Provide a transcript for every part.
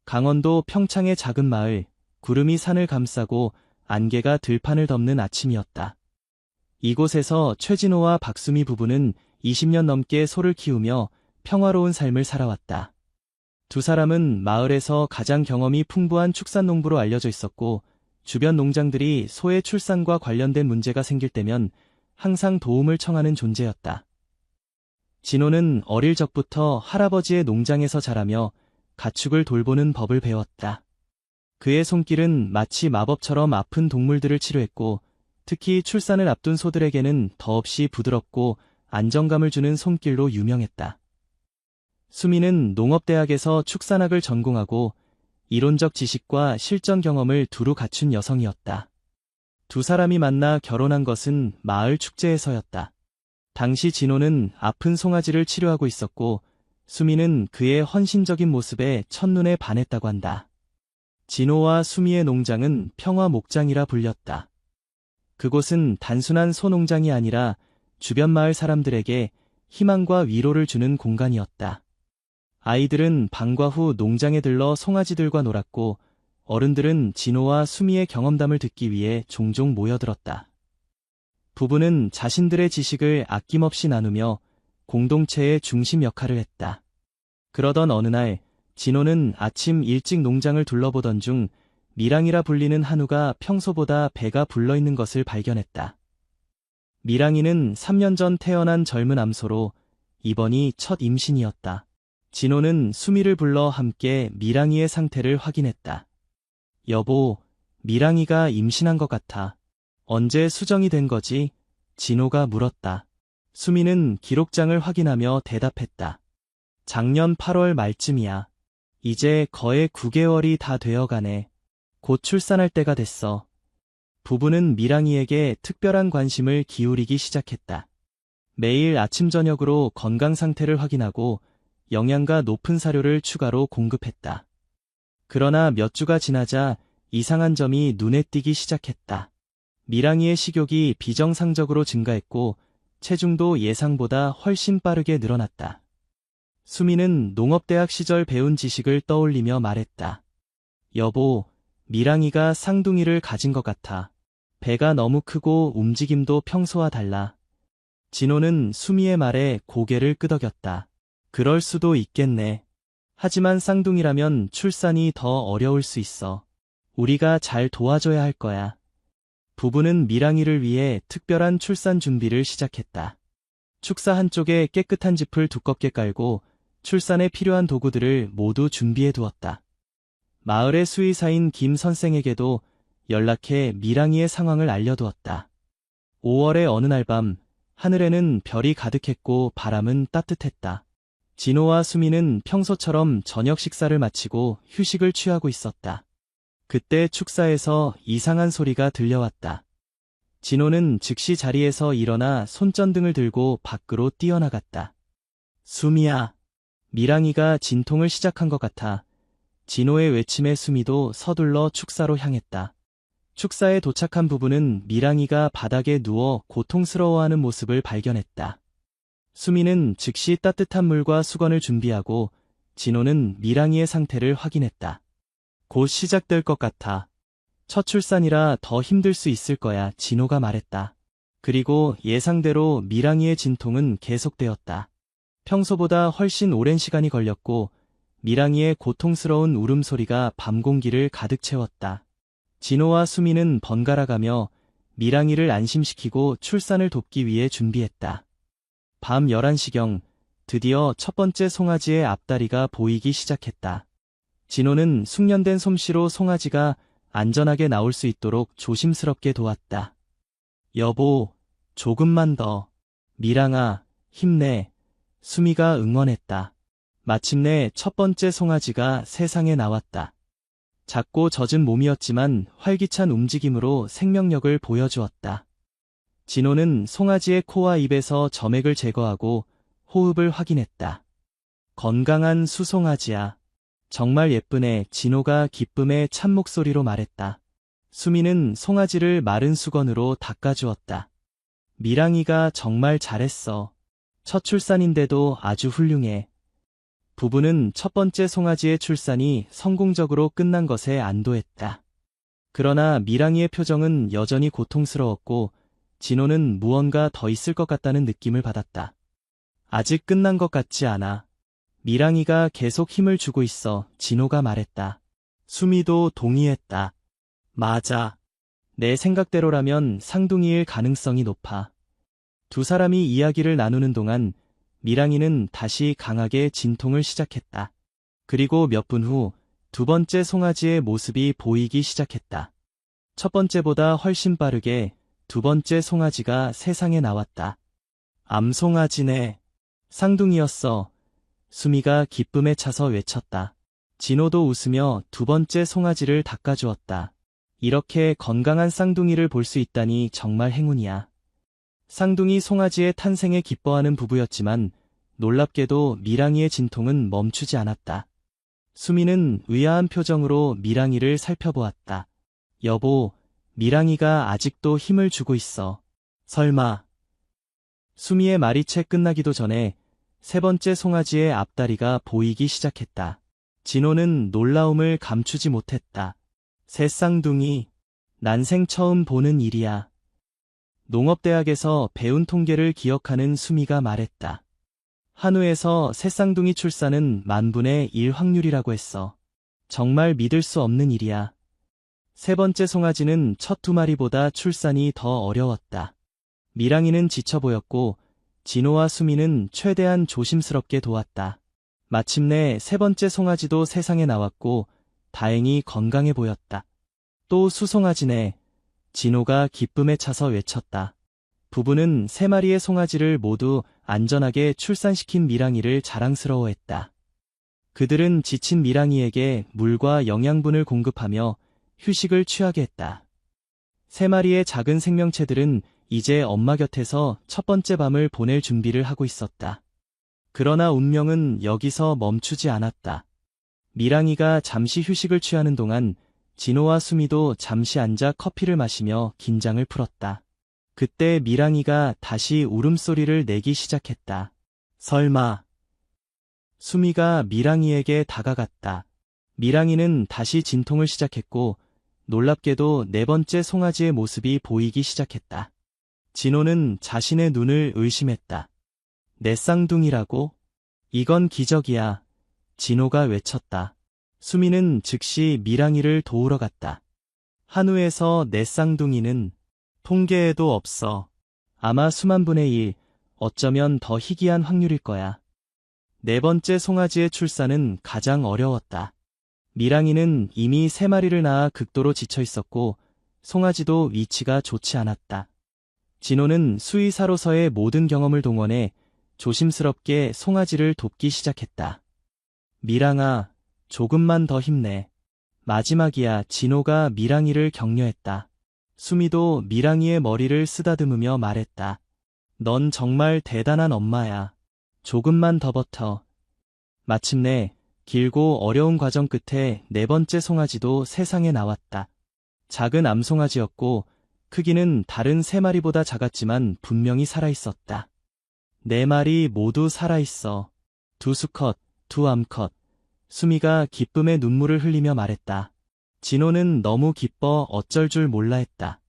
강원도 평창의 작은 마을, 구름이 산을 감싸고 안개가 들판을 덮는 아침이었다. 이곳에서 최진호와 박수미 부부는 20년 넘게 소를 키우며 평화로운 삶을 살아왔다. 두 사람은 마을에서 가장 경험이 풍부한 축산농부로 알려져 있었고, 주변 농장들이 소의 출산과 관련된 문제가 생길 때면 항상 도움을 청하는 존재였다. 진호는 어릴 적부터 할아버지의 농장에서 자라며 가축을 돌보는 법을 배웠다. 그의 손길은 마치 마법처럼 아픈 동물들을 치료했고, 특히 출산을 앞둔 소들에게는 더없이 부드럽고 안정감을 주는 손길로 유명했다. 수미는 농업대학에서 축산학을 전공하고 이론적 지식과 실전 경험을 두루 갖춘 여성이었다. 두 사람이 만나 결혼한 것은 마을 축제에서였다. 당시 진호는 아픈 송아지를 치료하고 있었고, 수미는 그의 헌신적인 모습에 첫눈에 반했다고 한다. 진호와 수미의 농장은 평화 목장이라 불렸다. 그곳은 단순한 소농장이 아니라 주변 마을 사람들에게 희망과 위로를 주는 공간이었다. 아이들은 방과 후 농장에 들러 송아지들과 놀았고, 어른들은 진호와 수미의 경험담을 듣기 위해 종종 모여들었다. 부부는 자신들의 지식을 아낌없이 나누며 공동체의 중심 역할을 했다. 그러던 어느 날, 진호는 아침 일찍 농장을 둘러보던 중 미랑이라 불리는 한우가 평소보다 배가 불러있는 것을 발견했다. 미랑이는 3년 전 태어난 젊은 암소로 이번이 첫 임신이었다. 진호는 수미를 불러 함께 미랑이의 상태를 확인했다. 여보, 미랑이가 임신한 것 같아. 언제 수정이 된 거지? 진호가 물었다. 수미는 기록장을 확인하며 대답했다. 작년 8월 말쯤이야. 이제 거의 9개월이 다 되어가네. 곧 출산할 때가 됐어. 부부는 미랑이에게 특별한 관심을 기울이기 시작했다. 매일 아침 저녁으로 건강 상태를 확인하고 영양가 높은 사료를 추가로 공급했다. 그러나 몇 주가 지나자 이상한 점이 눈에 띄기 시작했다. 미랑이의 식욕이 비정상적으로 증가했고 체중도 예상보다 훨씬 빠르게 늘어났다. 수미는 농업대학 시절 배운 지식을 떠올리며 말했다. 여보, 미랑이가 쌍둥이를 가진 것 같아. 배가 너무 크고 움직임도 평소와 달라. 진호는 수미의 말에 고개를 끄덕였다. 그럴 수도 있겠네. 하지만 쌍둥이라면 출산이 더 어려울 수 있어. 우리가 잘 도와줘야 할 거야. 부부는 미랑이를 위해 특별한 출산 준비를 시작했다. 축사 한쪽에 깨끗한 짚을 두껍게 깔고 출산에 필요한 도구들을 모두 준비해 두었다. 마을의 수의사인 김 선생에게도 연락해 미랑이의 상황을 알려두었다. 5월의 어느 날 밤, 하늘에는 별이 가득했고 바람은 따뜻했다. 진호와 수미는 평소처럼 저녁 식사를 마치고 휴식을 취하고 있었다. 그때 축사에서 이상한 소리가 들려왔다. 진호는 즉시 자리에서 일어나 손전등을 들고 밖으로 뛰어나갔다. 수미야, 미랑이가 진통을 시작한 것 같아. 진호의 외침에 수미도 서둘러 축사로 향했다. 축사에 도착한 부부는 미랑이가 바닥에 누워 고통스러워하는 모습을 발견했다. 수미는 즉시 따뜻한 물과 수건을 준비하고 진호는 미랑이의 상태를 확인했다. 곧 시작될 것 같아. 첫 출산이라 더 힘들 수 있을 거야, 진호가 말했다. 그리고 예상대로 미랑이의 진통은 계속되었다. 평소보다 훨씬 오랜 시간이 걸렸고 미랑이의 고통스러운 울음소리가 밤 공기를 가득 채웠다. 진호와 수미는 번갈아가며 미랑이를 안심시키고 출산을 돕기 위해 준비했다. 밤 11시경 드디어 첫 번째 송아지의 앞다리가 보이기 시작했다. 진호는 숙련된 솜씨로 송아지가 안전하게 나올 수 있도록 조심스럽게 도왔다. 여보, 조금만 더. 미랑아, 힘내. 수미가 응원했다. 마침내 첫 번째 송아지가 세상에 나왔다. 작고 젖은 몸이었지만 활기찬 움직임으로 생명력을 보여주었다. 진호는 송아지의 코와 입에서 점액을 제거하고 호흡을 확인했다. 건강한 수송아지야. 정말 예쁘네. 진호가 기쁨의 찬 목소리로 말했다. 수미는 송아지를 마른 수건으로 닦아주었다. 미랑이가 정말 잘했어. 첫 출산인데도 아주 훌륭해. 부부는 첫 번째 송아지의 출산이 성공적으로 끝난 것에 안도했다. 그러나 미랑이의 표정은 여전히 고통스러웠고 진호는 무언가 더 있을 것 같다는 느낌을 받았다. 아직 끝난 것 같지 않아. 미랑이가 계속 힘을 주고 있어. 진호가 말했다. 수미도 동의했다. 맞아. 내 생각대로라면 쌍둥이일 가능성이 높아. 두 사람이 이야기를 나누는 동안 미랑이는 다시 강하게 진통을 시작했다. 그리고 몇 분 후 두 번째 송아지의 모습이 보이기 시작했다. 첫 번째보다 훨씬 빠르게 두 번째 송아지가 세상에 나왔다. 암송아지네. 쌍둥이였어. 수미가 기쁨에 차서 외쳤다. 진호도 웃으며 두 번째 송아지를 닦아주었다. 이렇게 건강한 쌍둥이를 볼 수 있다니 정말 행운이야. 쌍둥이 송아지의 탄생에 기뻐하는 부부였지만 놀랍게도 미랑이의 진통은 멈추지 않았다. 수미는 의아한 표정으로 미랑이를 살펴보았다. 여보, 미랑이가 아직도 힘을 주고 있어. 설마. 수미의 말이 채 끝나기도 전에 세 번째 송아지의 앞다리가 보이기 시작했다. 진호는 놀라움을 감추지 못했다. 새 쌍둥이, 난생 처음 보는 일이야. 농업대학에서 배운 통계를 기억하는 수미가 말했다. 한우에서 새 쌍둥이 출산은 10,000분의 1 확률이라고 했어. 정말 믿을 수 없는 일이야. 세 번째 송아지는 첫 두 마리보다 출산이 더 어려웠다. 미랑이는 지쳐 보였고 진호와 수미는 최대한 조심스럽게 도왔다. 마침내 세 번째 송아지도 세상에 나왔고 다행히 건강해 보였다. 또 수송아지네. 진호가 기쁨에 차서 외쳤다. 부부는 세 마리의 송아지를 모두 안전하게 출산시킨 미랑이를 자랑스러워했다. 그들은 지친 미랑이에게 물과 영양분을 공급하며 휴식을 취하게 했다. 세 마리의 작은 생명체들은 이제 엄마 곁에서 첫 번째 밤을 보낼 준비를 하고 있었다. 그러나 운명은 여기서 멈추지 않았다. 미랑이가 잠시 휴식을 취하는 동안 진호와 수미도 잠시 앉아 커피를 마시며 긴장을 풀었다. 그때 미랑이가 다시 울음소리를 내기 시작했다. 설마. 수미가 미랑이에게 다가갔다. 미랑이는 다시 진통을 시작했고 놀랍게도 네 번째 송아지의 모습이 보이기 시작했다. 진호는 자신의 눈을 의심했다. 내 쌍둥이라고? 이건 기적이야. 진호가 외쳤다. 수미는 즉시 미랑이를 도우러 갔다. 한우에서 내 쌍둥이는 통계에도 없어. 아마 수만 분의 1, 어쩌면 더 희귀한 확률일 거야. 네 번째 송아지의 출산은 가장 어려웠다. 미랑이는 이미 세 마리를 낳아 극도로 지쳐 있었고 송아지도 위치가 좋지 않았다. 진호는 수의사로서의 모든 경험을 동원해 조심스럽게 송아지를 돕기 시작했다. 미랑아, 조금만 더 힘내. 마지막이야. 진호가 미랑이를 격려했다. 수미도 미랑이의 머리를 쓰다듬으며 말했다. 넌 정말 대단한 엄마야. 조금만 더 버텨. 마침내 길고 어려운 과정 끝에 네 번째 송아지도 세상에 나왔다. 작은 암송아지였고 크기는 다른 세 마리보다 작았지만 분명히 살아있었다. 네 마리 모두 살아있어. 두 수컷, 두 암컷. 수미가 기쁨의 눈물을 흘리며 말했다. 진호는 너무 기뻐 어쩔 줄 몰라 했다.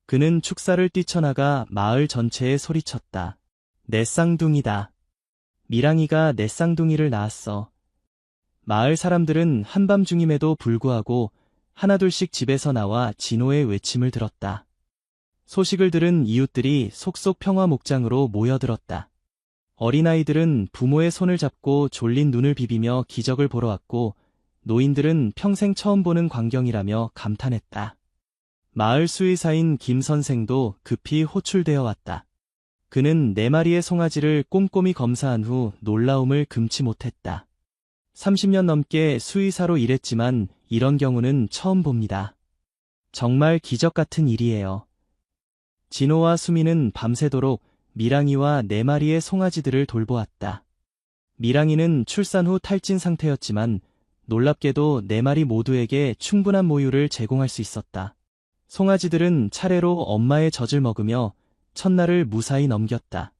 그는 축사를 뛰쳐나가 마을 전체에 소리쳤다. 내 쌍둥이다. 미랑이가 내 쌍둥이를 낳았어. 마을 사람들은 한밤중임에도 불구하고 하나둘씩 집에서 나와 진호의 외침을 들었다. 소식을 들은 이웃들이 속속 평화 목장으로 모여들었다. 어린아이들은 부모의 손을 잡고 졸린 눈을 비비며 기적을 보러 왔고 노인들은 평생 처음 보는 광경이라며 감탄했다. 마을 수의사인 김 선생도 급히 호출되어 왔다. 그는 네 마리의 송아지를 꼼꼼히 검사한 후 놀라움을 금치 못했다. 30년 넘게 수의사로 일했지만 이런 경우는 처음 봅니다. 정말 기적 같은 일이에요. 진호와 수미는 밤새도록 미랑이와 네 마리의 송아지들을 돌보았다. 미랑이는 출산 후 탈진 상태였지만 놀랍게도 네 마리 모두에게 충분한 모유를 제공할 수 있었다. 송아지들은 차례로 엄마의 젖을 먹으며 첫날을 무사히 넘겼다.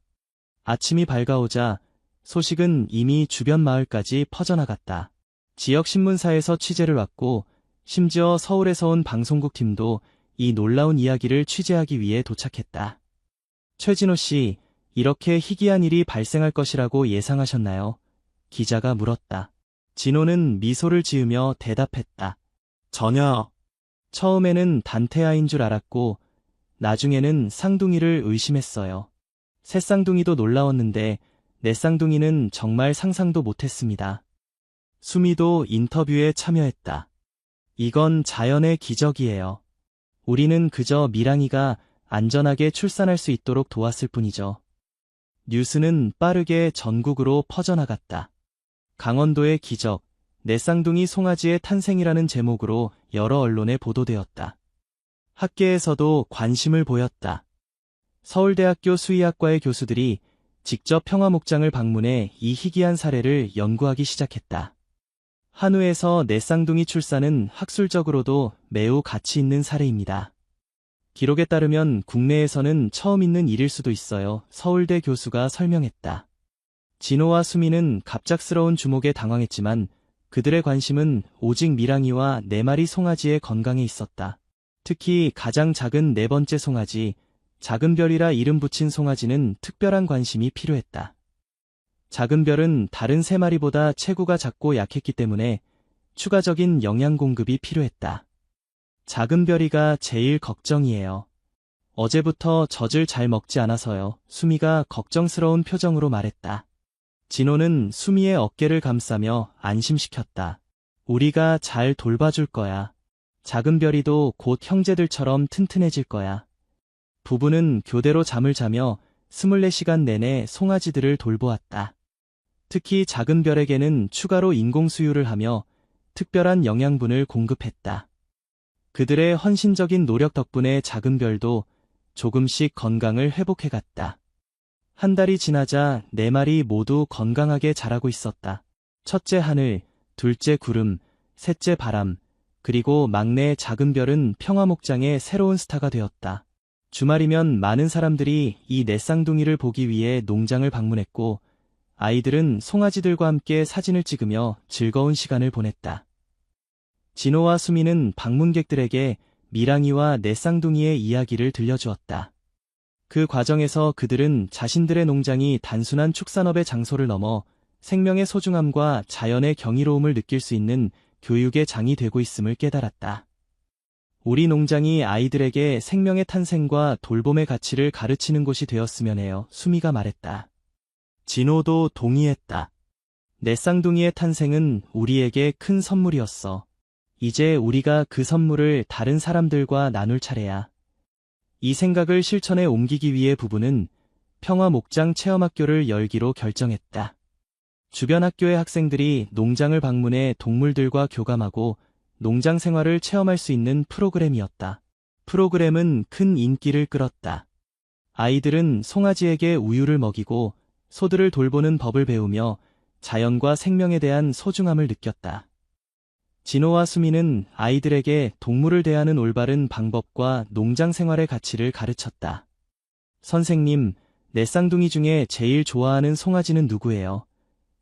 아침이 밝아오자 소식은 이미 주변 마을까지 퍼져나갔다. 지역 신문사에서 취재를 왔고 심지어 서울에서 온 방송국 팀도 이 놀라운 이야기를 취재하기 위해 도착했다. 최진호 씨, 이렇게 희귀한 일이 발생할 것이라고 예상하셨나요? 기자가 물었다. 진호는 미소를 지으며 대답했다. 전혀. 처음에는 단태아인 줄 알았고 나중에는 쌍둥이를 의심했어요. 새 쌍둥이도 놀라웠는데 내 쌍둥이는 정말 상상도 못했습니다. 수미도 인터뷰에 참여했다. 이건 자연의 기적이에요. 우리는 그저 미랑이가 안전하게 출산할 수 있도록 도왔을 뿐이죠. 뉴스는 빠르게 전국으로 퍼져나갔다. 강원도의 기적, 내 쌍둥이 송아지의 탄생이라는 제목으로 여러 언론에 보도되었다. 학계에서도 관심을 보였다. 서울대학교 수의학과의 교수들이 직접 평화목장을 방문해 이 희귀한 사례를 연구하기 시작했다. 한우에서 내 쌍둥이 출산은 학술적으로도 매우 가치 있는 사례입니다. 기록에 따르면 국내에서는 처음 있는 일일 수도 있어요. 서울대 교수가 설명했다. 진호와 수미는 갑작스러운 주목에 당황했지만 그들의 관심은 오직 미랑이와 4마리 송아지의 건강에 있었다. 특히 가장 작은 4번째 송아지, 작은 별이라 이름 붙인 송아지는 특별한 관심이 필요했다. 작은 별은 다른 3마리보다 체구가 작고 약했기 때문에 추가적인 영양 공급이 필요했다. 작은 별이가 제일 걱정이에요. 어제부터 젖을 잘 먹지 않아서요. 수미가 걱정스러운 표정으로 말했다. 진호는 수미의 어깨를 감싸며 안심시켰다. 우리가 잘 돌봐줄 거야. 작은 별이도 곧 형제들처럼 튼튼해질 거야. 부부는 교대로 잠을 자며 24시간 내내 송아지들을 돌보았다. 특히 작은 별에게는 추가로 인공수유를 하며 특별한 영양분을 공급했다. 그들의 헌신적인 노력 덕분에 작은 별도 조금씩 건강을 회복해갔다. 한 달이 지나자 4마리 모두 건강하게 자라고 있었다. 첫째 하늘, 둘째 구름, 셋째 바람, 그리고 막내 작은 별은 평화목장의 새로운 스타가 되었다. 주말이면 많은 사람들이 이 4쌍둥이를 보기 위해 농장을 방문했고 아이들은 송아지들과 함께 사진을 찍으며 즐거운 시간을 보냈다. 진호와 수미는 방문객들에게 미랑이와 4쌍둥이의 이야기를 들려주었다. 그 과정에서 그들은 자신들의 농장이 단순한 축산업의 장소를 넘어 생명의 소중함과 자연의 경이로움을 느낄 수 있는 교육의 장이 되고 있음을 깨달았다. 우리 농장이 아이들에게 생명의 탄생과 돌봄의 가치를 가르치는 곳이 되었으면 해요. 수미가 말했다. 진호도 동의했다. 4쌍둥이의 탄생은 우리에게 큰 선물이었어. 이제 우리가 그 선물을 다른 사람들과 나눌 차례야. 이 생각을 실천에 옮기기 위해 부부는 평화목장 체험학교를 열기로 결정했다. 주변 학교의 학생들이 농장을 방문해 동물들과 교감하고 농장 생활을 체험할 수 있는 프로그램이었다. 프로그램은 큰 인기를 끌었다. 아이들은 송아지에게 우유를 먹이고 소들을 돌보는 법을 배우며 자연과 생명에 대한 소중함을 느꼈다. 진호와 수미는 아이들에게 동물을 대하는 올바른 방법과 농장 생활의 가치를 가르쳤다. 선생님, 4쌍둥이 중에 제일 좋아하는 송아지는 누구예요?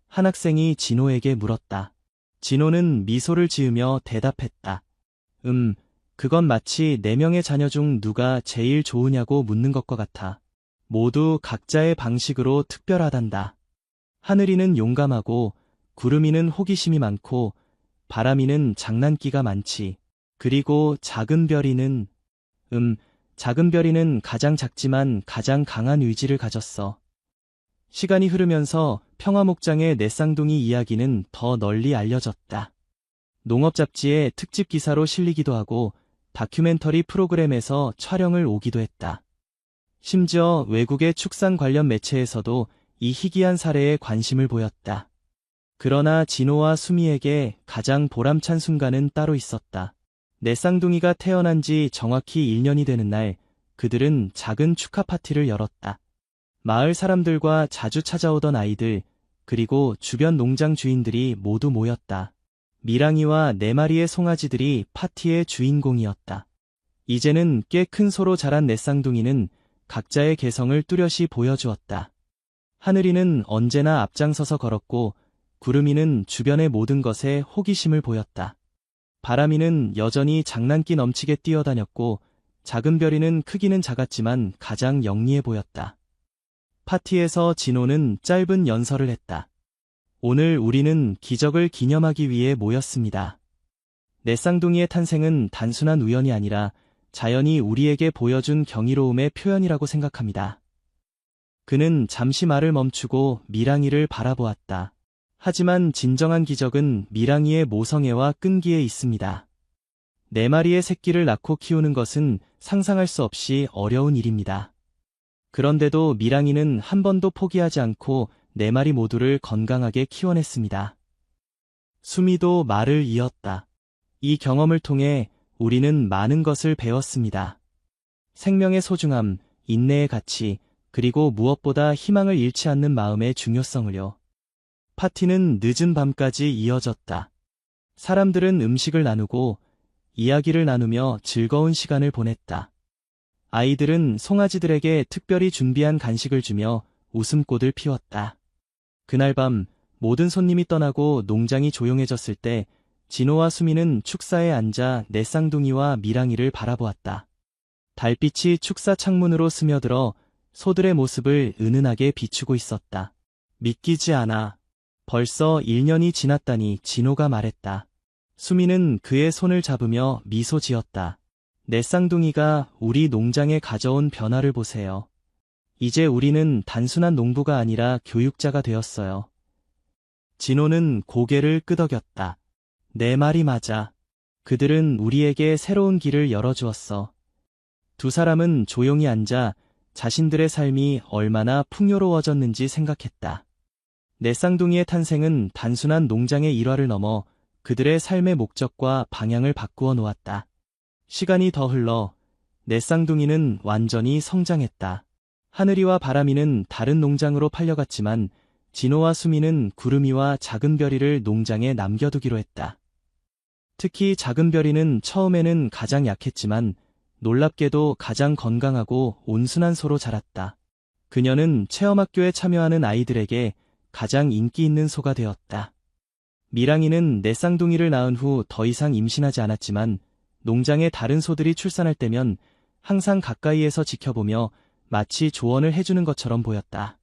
한 학생이 진호에게 물었다. 진호는 미소를 지으며 대답했다. 그건 마치 4명의 자녀 중 누가 제일 좋으냐고 묻는 것과 같아. 모두 각자의 방식으로 특별하단다. 하늘이는 용감하고 구름이는 호기심이 많고 바람이는 장난기가 많지. 그리고 작은 별이는 작은 별이는 가장 작지만 가장 강한 의지를 가졌어. 시간이 흐르면서 평화목장의 4쌍둥이 이야기는 더 널리 알려졌다. 농업 잡지에 특집 기사로 실리기도 하고 다큐멘터리 프로그램에서 촬영을 오기도 했다. 심지어 외국의 축산 관련 매체에서도 이 희귀한 사례에 관심을 보였다. 그러나 진호와 수미에게 가장 보람찬 순간은 따로 있었다. 4쌍둥이가 태어난 지 정확히 1년이 되는 날, 그들은 작은 축하 파티를 열었다. 마을 사람들과 자주 찾아오던 아이들, 그리고 주변 농장 주인들이 모두 모였다. 미랑이와 4마리의 송아지들이 파티의 주인공이었다. 이제는 꽤 큰 소로 자란 4쌍둥이는 각자의 개성을 뚜렷이 보여주었다. 하늘이는 언제나 앞장서서 걸었고 구름이는 주변의 모든 것에 호기심을 보였다. 바람이는 여전히 장난기 넘치게 뛰어다녔고 작은 별이는 크기는 작았지만 가장 영리해 보였다. 파티에서 진호는 짧은 연설을 했다. 오늘 우리는 기적을 기념하기 위해 모였습니다. 내 쌍둥이의 탄생은 단순한 우연이 아니라 자연이 우리에게 보여준 경이로움의 표현이라고 생각합니다. 그는 잠시 말을 멈추고 미랑이를 바라보았다. 하지만 진정한 기적은 미랑이의 모성애와 끈기에 있습니다. 4마리의 새끼를 낳고 키우는 것은 상상할 수 없이 어려운 일입니다. 그런데도 미랑이는 한 번도 포기하지 않고 4마리 모두를 건강하게 키워냈습니다. 수미도 말을 이었다. 이 경험을 통해 우리는 많은 것을 배웠습니다. 생명의 소중함, 인내의 가치, 그리고 무엇보다 희망을 잃지 않는 마음의 중요성을요. 파티는 늦은 밤까지 이어졌다. 사람들은 음식을 나누고 이야기를 나누며 즐거운 시간을 보냈다. 아이들은 송아지들에게 특별히 준비한 간식을 주며 웃음꽃을 피웠다. 그날 밤 모든 손님이 떠나고 농장이 조용해졌을 때 진호와 수미는 축사에 앉아 내 쌍둥이와 미랑이를 바라보았다. 달빛이 축사 창문으로 스며들어 소들의 모습을 은은하게 비추고 있었다. 믿기지 않아. 벌써 1년이 지났다니 진호가 말했다. 수미는 그의 손을 잡으며 미소 지었다. 내 쌍둥이가 우리 농장에 가져온 변화를 보세요. 이제 우리는 단순한 농부가 아니라 교육자가 되었어요. 진호는 고개를 끄덕였다. 내 말이 맞아. 그들은 우리에게 새로운 길을 열어주었어. 두 사람은 조용히 앉아 자신들의 삶이 얼마나 풍요로워졌는지 생각했다. 내 쌍둥이의 탄생은 단순한 농장의 일화를 넘어 그들의 삶의 목적과 방향을 바꾸어 놓았다. 시간이 더 흘러 내 쌍둥이는 완전히 성장했다. 하늘이와 바람이는 다른 농장으로 팔려갔지만 진호와 수미는 구름이와 작은 별이를 농장에 남겨두기로 했다. 특히 작은 별이는 처음에는 가장 약했지만 놀랍게도 가장 건강하고 온순한 소로 자랐다. 그녀는 체험학교에 참여하는 아이들에게 가장 인기 있는 소가 되었다. 미랑이는 내 쌍둥이를 낳은 후 더 이상 임신하지 않았지만 농장의 다른 소들이 출산할 때면 항상 가까이에서 지켜보며 마치 조언을 해주는 것처럼 보였다.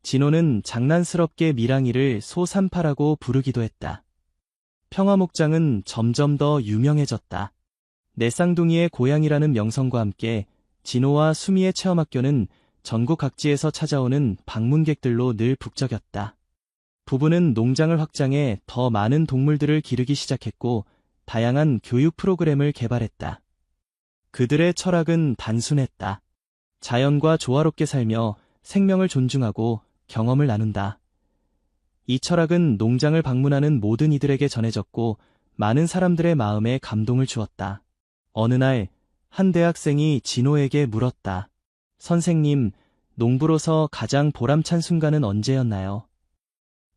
진호는 장난스럽게 미랑이를 소산파라고 부르기도 했다. 평화목장은 점점 더 유명해졌다. 내 쌍둥이의 고향이라는 명성과 함께 진호와 수미의 체험학교는 전국 각지에서 찾아오는 방문객들로 늘 북적였다. 부부는 농장을 확장해 더 많은 동물들을 기르기 시작했고 다양한 교육 프로그램을 개발했다. 그들의 철학은 단순했다. 자연과 조화롭게 살며 생명을 존중하고 경험을 나눈다. 이 철학은 농장을 방문하는 모든 이들에게 전해졌고 많은 사람들의 마음에 감동을 주었다. 어느 날 한 대학생이 진호에게 물었다. 선생님, 농부로서 가장 보람찬 순간은 언제였나요?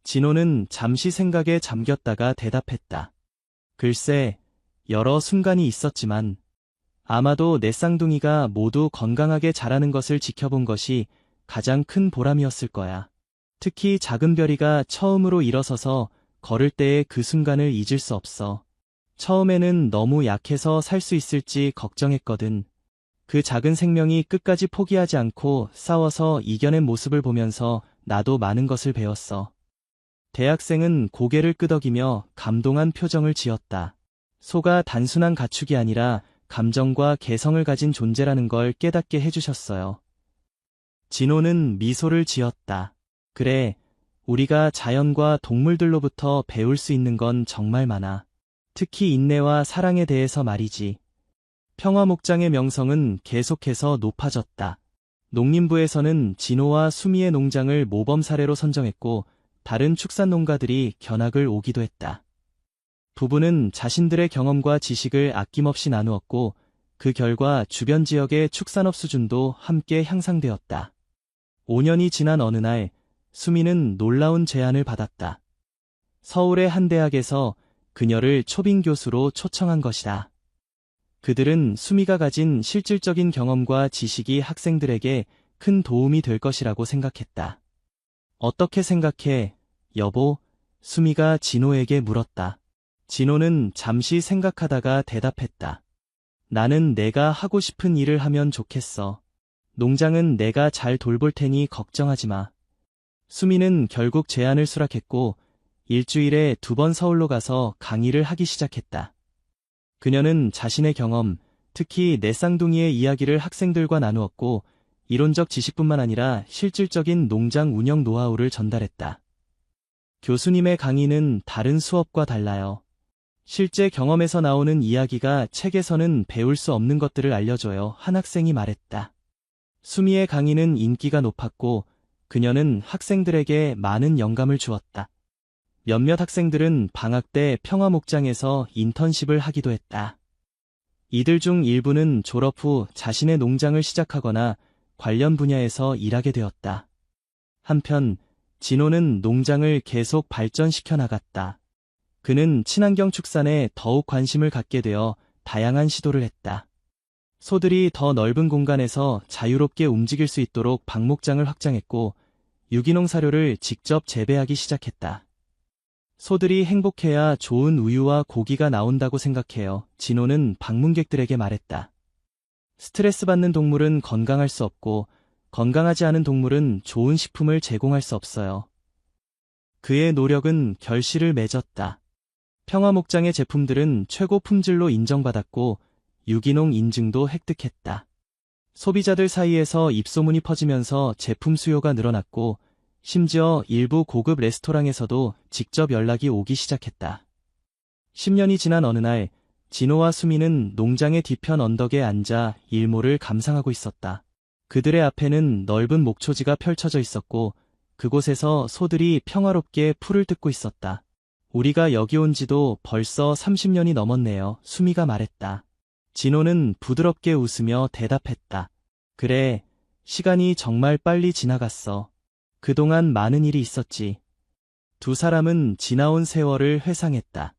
진호는 잠시 생각에 잠겼다가 대답했다. 글쎄, 여러 순간이 있었지만 아마도 내 쌍둥이가 모두 건강하게 자라는 것을 지켜본 것이 가장 큰 보람이었을 거야. 특히 작은 별이가 처음으로 일어서서 걸을 때의 그 순간을 잊을 수 없어. 처음에는 너무 약해서 살 수 있을지 걱정했거든. 그 작은 생명이 끝까지 포기하지 않고 싸워서 이겨낸 모습을 보면서 나도 많은 것을 배웠어. 대학생은 고개를 끄덕이며 감동한 표정을 지었다. 소가 단순한 가축이 아니라 감정과 개성을 가진 존재라는 걸 깨닫게 해주셨어요. 진호는 미소를 지었다. 그래, 우리가 자연과 동물들로부터 배울 수 있는 건 정말 많아. 특히 인내와 사랑에 대해서 말이지. 평화목장의 명성은 계속해서 높아졌다. 농림부에서는 진호와 수미의 농장을 모범 사례로 선정했고 다른 축산농가들이 견학을 오기도 했다. 부부는 자신들의 경험과 지식을 아낌없이 나누었고 그 결과 주변 지역의 축산업 수준도 함께 향상되었다. 5년이 지난 어느 날 수미는 놀라운 제안을 받았다. 서울의 한 대학에서 그녀를 초빙 교수로 초청한 것이다. 그들은 수미가 가진 실질적인 경험과 지식이 학생들에게 큰 도움이 될 것이라고 생각했다. 어떻게 생각해, 여보? 수미가 진호에게 물었다. 진호는 잠시 생각하다가 대답했다. 나는 내가 하고 싶은 일을 하면 좋겠어. 농장은 내가 잘 돌볼 테니 걱정하지 마. 수미는 결국 제안을 수락했고 일주일에 2번 서울로 가서 강의를 하기 시작했다. 그녀는 자신의 경험, 특히 내 쌍둥이의 이야기를 학생들과 나누었고 이론적 지식뿐만 아니라 실질적인 농장 운영 노하우를 전달했다. 교수님의 강의는 다른 수업과 달라요. 실제 경험에서 나오는 이야기가 책에서는 배울 수 없는 것들을 알려줘요. 한 학생이 말했다. 수미의 강의는 인기가 높았고 그녀는 학생들에게 많은 영감을 주었다. 몇몇 학생들은 방학 때 평화목장에서 인턴십을 하기도 했다. 이들 중 일부는 졸업 후 자신의 농장을 시작하거나 관련 분야에서 일하게 되었다. 한편 진호는 농장을 계속 발전시켜 나갔다. 그는 친환경 축산에 더욱 관심을 갖게 되어 다양한 시도를 했다. 소들이 더 넓은 공간에서 자유롭게 움직일 수 있도록 방목장을 확장했고 유기농 사료를 직접 재배하기 시작했다. 소들이 행복해야 좋은 우유와 고기가 나온다고 생각해요. 진호는 방문객들에게 말했다. 스트레스 받는 동물은 건강할 수 없고 건강하지 않은 동물은 좋은 식품을 제공할 수 없어요. 그의 노력은 결실을 맺었다. 평화목장의 제품들은 최고 품질로 인정받았고 유기농 인증도 획득했다. 소비자들 사이에서 입소문이 퍼지면서 제품 수요가 늘어났고 심지어 일부 고급 레스토랑에서도 직접 연락이 오기 시작했다. 10년이 지난 어느 날 진호와 수미는 농장의 뒤편 언덕에 앉아 일몰을 감상하고 있었다. 그들의 앞에는 넓은 목초지가 펼쳐져 있었고 그곳에서 소들이 평화롭게 풀을 뜯고 있었다. 우리가 여기 온 지도 벌써 30년이 넘었네요. 수미가 말했다. 진호는 부드럽게 웃으며 대답했다. 그래, 시간이 정말 빨리 지나갔어. 그동안 많은 일이 있었지. 두 사람은 지나온 세월을 회상했다.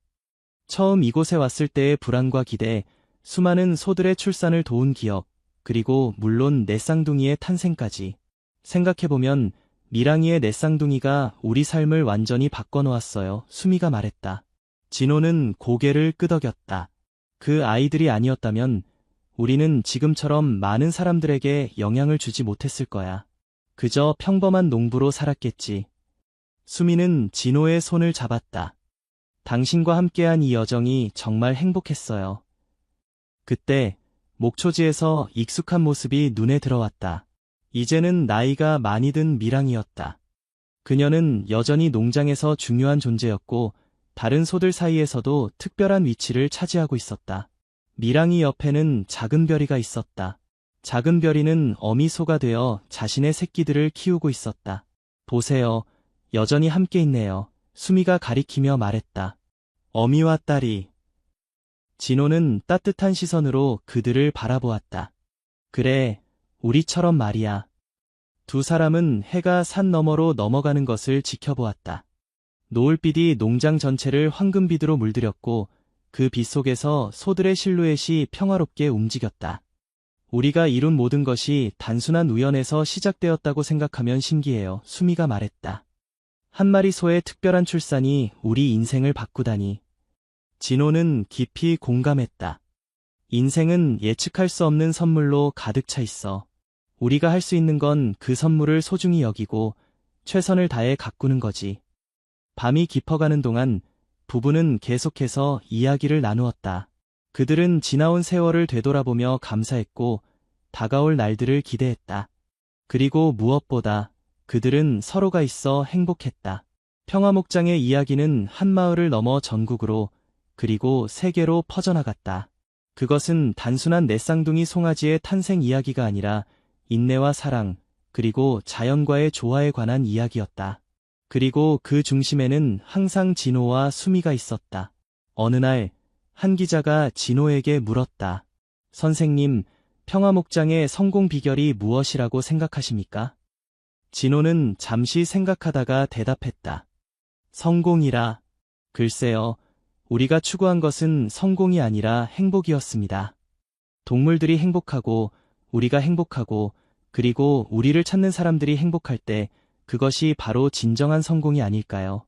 처음 이곳에 왔을 때의 불안과 기대, 수많은 소들의 출산을 도운 기억, 그리고 물론 내 쌍둥이의 탄생까지. 생각해보면 미랑이의 내 쌍둥이가 우리 삶을 완전히 바꿔놓았어요. 수미가 말했다. 진호는 고개를 끄덕였다. 그 아이들이 아니었다면 우리는 지금처럼 많은 사람들에게 영향을 주지 못했을 거야. 그저 평범한 농부로 살았겠지. 수미는 진호의 손을 잡았다. 당신과 함께한 이 여정이 정말 행복했어요. 그때 목초지에서 익숙한 모습이 눈에 들어왔다. 이제는 나이가 많이 든 미랑이었다. 그녀는 여전히 농장에서 중요한 존재였고 다른 소들 사이에서도 특별한 위치를 차지하고 있었다. 미랑이 옆에는 작은 별이가 있었다. 작은 별이는 어미소가 되어 자신의 새끼들을 키우고 있었다. 보세요. 여전히 함께 있네요. 수미가 가리키며 말했다. 어미와 딸이. 진호는 따뜻한 시선으로 그들을 바라보았다. 그래, 우리처럼 말이야. 두 사람은 해가 산 너머로 넘어가는 것을 지켜보았다. 노을빛이 농장 전체를 황금빛으로 물들였고 그 빛 속에서 소들의 실루엣이 평화롭게 움직였다. 우리가 이룬 모든 것이 단순한 우연에서 시작되었다고 생각하면 신기해요. 수미가 말했다. 한 마리 소의 특별한 출산이 우리 인생을 바꾸다니. 진호는 깊이 공감했다. 인생은 예측할 수 없는 선물로 가득 차 있어. 우리가 할 수 있는 건 그 선물을 소중히 여기고 최선을 다해 가꾸는 거지. 밤이 깊어가는 동안 부부는 계속해서 이야기를 나누었다. 그들은 지나온 세월을 되돌아보며 감사했고 다가올 날들을 기대했다. 그리고 무엇보다 그들은 서로가 있어 행복했다. 평화목장의 이야기는 한 마을을 넘어 전국으로 그리고 세계로 퍼져나갔다. 그것은 단순한 내 쌍둥이 송아지의 탄생 이야기가 아니라 인내와 사랑, 그리고 자연과의 조화에 관한 이야기였다. 그리고 그 중심에는 항상 진호와 수미가 있었다. 어느 날, 한 기자가 진호에게 물었다. 선생님, 평화목장의 성공 비결이 무엇이라고 생각하십니까? 진호는 잠시 생각하다가 대답했다. 성공이라. 글쎄요, 우리가 추구한 것은 성공이 아니라 행복이었습니다. 동물들이 행복하고, 우리가 행복하고, 그리고 우리를 찾는 사람들이 행복할 때, 그것이 바로 진정한 성공이 아닐까요?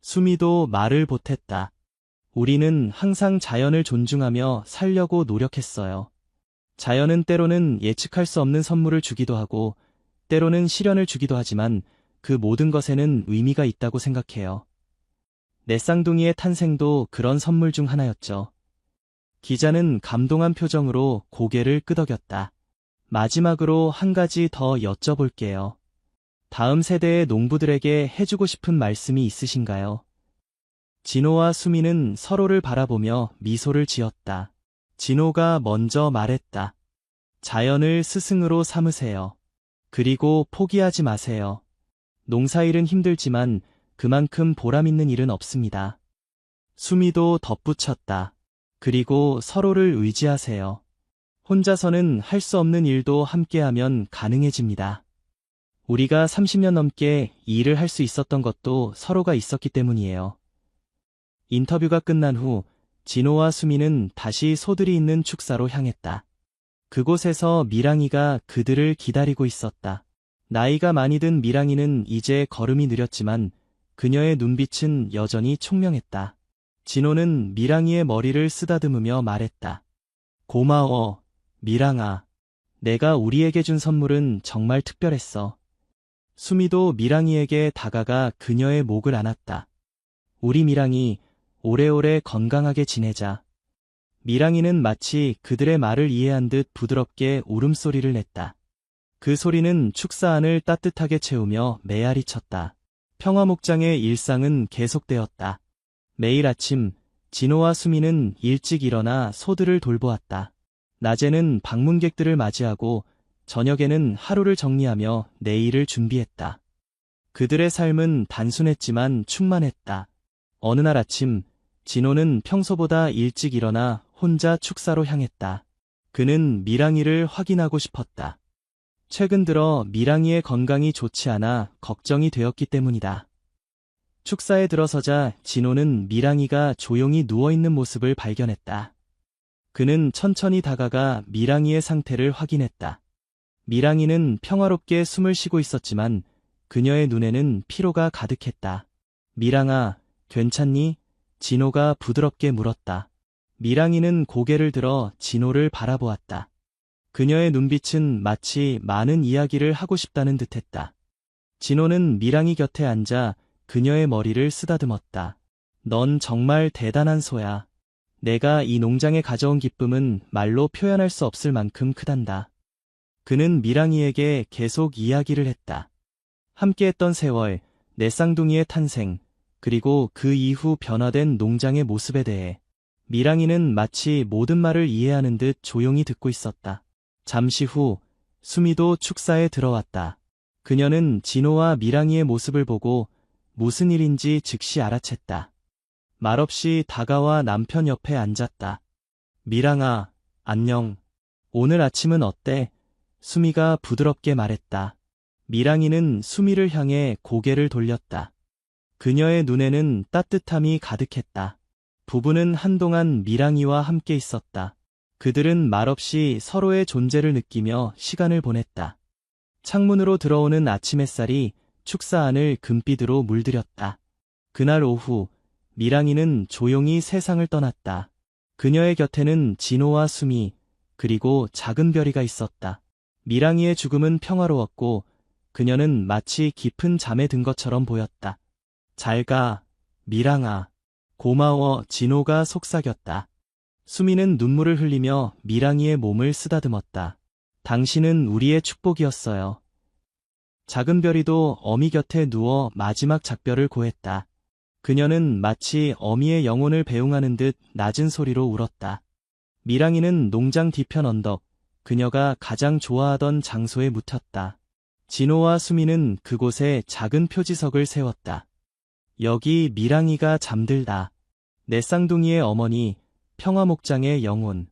수미도 말을 보탰다. 우리는 항상 자연을 존중하며 살려고 노력했어요. 자연은 때로는 예측할 수 없는 선물을 주기도 하고, 때로는 시련을 주기도 하지만 그 모든 것에는 의미가 있다고 생각해요. 내 쌍둥이의 탄생도 그런 선물 중 하나였죠. 기자는 감동한 표정으로 고개를 끄덕였다. 마지막으로 한 가지 더 여쭤볼게요. 다음 세대의 농부들에게 해주고 싶은 말씀이 있으신가요? 진호와 수미는 서로를 바라보며 미소를 지었다. 진호가 먼저 말했다. 자연을 스승으로 삼으세요. 그리고 포기하지 마세요. 농사일은 힘들지만 그만큼 보람있는 일은 없습니다. 수미도 덧붙였다. 그리고 서로를 의지하세요. 혼자서는 할 수 없는 일도 함께하면 가능해집니다. 우리가 30년 넘게 이 일을 할 수 있었던 것도 서로가 있었기 때문이에요. 인터뷰가 끝난 후 진호와 수미는 다시 소들이 있는 축사로 향했다. 그곳에서 미랑이가 그들을 기다리고 있었다. 나이가 많이 든 미랑이는 이제 걸음이 느렸지만 그녀의 눈빛은 여전히 총명했다. 진호는 미랑이의 머리를 쓰다듬으며 말했다. 고마워, 미랑아. 내가 우리에게 준 선물은 정말 특별했어. 수미도 미랑이에게 다가가 그녀의 목을 안았다. 우리 미랑이 오래오래 건강하게 지내자. 미랑이는 마치 그들의 말을 이해한 듯 부드럽게 울음소리를 냈다. 그 소리는 축사 안을 따뜻하게 채우며 메아리 쳤다. 평화목장의 일상은 계속되었다. 매일 아침 진호와 수미는 일찍 일어나 소들을 돌보았다. 낮에는 방문객들을 맞이하고 저녁에는 하루를 정리하며 내일을 준비했다. 그들의 삶은 단순했지만 충만했다. 어느 날 아침 진호는 평소보다 일찍 일어나 혼자 축사로 향했다. 그는 미랑이를 확인하고 싶었다. 최근 들어 미랑이의 건강이 좋지 않아 걱정이 되었기 때문이다. 축사에 들어서자 진호는 미랑이가 조용히 누워있는 모습을 발견했다. 그는 천천히 다가가 미랑이의 상태를 확인했다. 미랑이는 평화롭게 숨을 쉬고 있었지만 그녀의 눈에는 피로가 가득했다. 미랑아, 괜찮니? 진호가 부드럽게 물었다. 미랑이는 고개를 들어 진호를 바라보았다. 그녀의 눈빛은 마치 많은 이야기를 하고 싶다는 듯했다. 진호는 미랑이 곁에 앉아 그녀의 머리를 쓰다듬었다. 넌 정말 대단한 소야. 내가 이 농장에 가져온 기쁨은 말로 표현할 수 없을 만큼 크단다. 그는 미랑이에게 계속 이야기를 했다. 함께했던 세월, 내 쌍둥이의 탄생, 그리고 그 이후 변화된 농장의 모습에 대해 미랑이는 마치 모든 말을 이해하는 듯 조용히 듣고 있었다. 잠시 후 수미도 축사에 들어왔다. 그녀는 진호와 미랑이의 모습을 보고 무슨 일인지 즉시 알아챘다. 말없이 다가와 남편 옆에 앉았다. 미랑아, 안녕. 오늘 아침은 어때? 수미가 부드럽게 말했다. 미랑이는 수미를 향해 고개를 돌렸다. 그녀의 눈에는 따뜻함이 가득했다. 부부는 한동안 미랑이와 함께 있었다. 그들은 말없이 서로의 존재를 느끼며 시간을 보냈다. 창문으로 들어오는 아침 햇살이 축사 안을 금빛으로 물들였다. 그날 오후 미랑이는 조용히 세상을 떠났다. 그녀의 곁에는 진호와 수미, 그리고 작은 별이가 있었다. 미랑이의 죽음은 평화로웠고 그녀는 마치 깊은 잠에 든 것처럼 보였다. 잘 가, 미랑아. 고마워. 진호가 속삭였다. 수미는 눈물을 흘리며 미랑이의 몸을 쓰다듬었다. 당신은 우리의 축복이었어요. 작은 별이도 어미 곁에 누워 마지막 작별을 고했다. 그녀는 마치 어미의 영혼을 배웅하는 듯 낮은 소리로 울었다. 미랑이는 농장 뒤편 언덕, 그녀가 가장 좋아하던 장소에 묻혔다. 진호와 수미는 그곳에 작은 표지석을 세웠다. 여기 미랑이가 잠들다. 내 쌍둥이의 어머니, 평화목장의 영혼.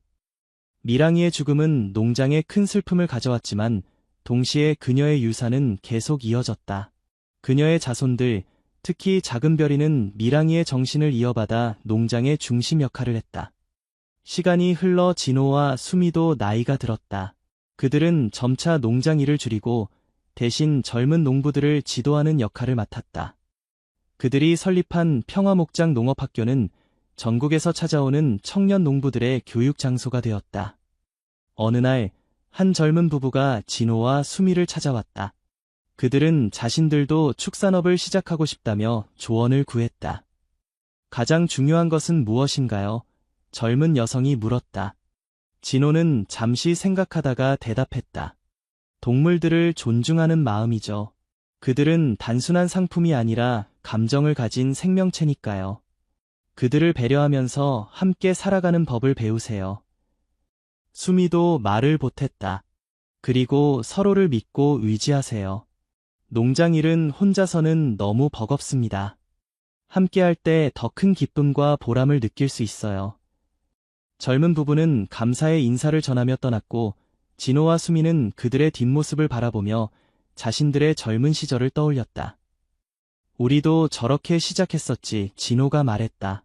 미랑이의 죽음은 농장에 큰 슬픔을 가져왔지만 동시에 그녀의 유산은 계속 이어졌다. 그녀의 자손들, 특히 작은 별이는 미랑이의 정신을 이어받아 농장의 중심 역할을 했다. 시간이 흘러 진호와 수미도 나이가 들었다. 그들은 점차 농장 일을 줄이고 대신 젊은 농부들을 지도하는 역할을 맡았다. 그들이 설립한 평화목장 농업학교는 전국에서 찾아오는 청년 농부들의 교육 장소가 되었다. 어느 날, 한 젊은 부부가 진호와 수미를 찾아왔다. 그들은 자신들도 축산업을 시작하고 싶다며 조언을 구했다. 가장 중요한 것은 무엇인가요? 젊은 여성이 물었다. 진호는 잠시 생각하다가 대답했다. 동물들을 존중하는 마음이죠. 그들은 단순한 상품이 아니라 감정을 가진 생명체니까요. 그들을 배려하면서 함께 살아가는 법을 배우세요. 수미도 말을 보탰다. 그리고 서로를 믿고 의지하세요. 농장 일은 혼자서는 너무 버겁습니다. 함께할 때 더 큰 기쁨과 보람을 느낄 수 있어요. 젊은 부부는 감사의 인사를 전하며 떠났고 진호와 수미는 그들의 뒷모습을 바라보며 자신들의 젊은 시절을 떠올렸다. 우리도 저렇게 시작했었지, 진호가 말했다.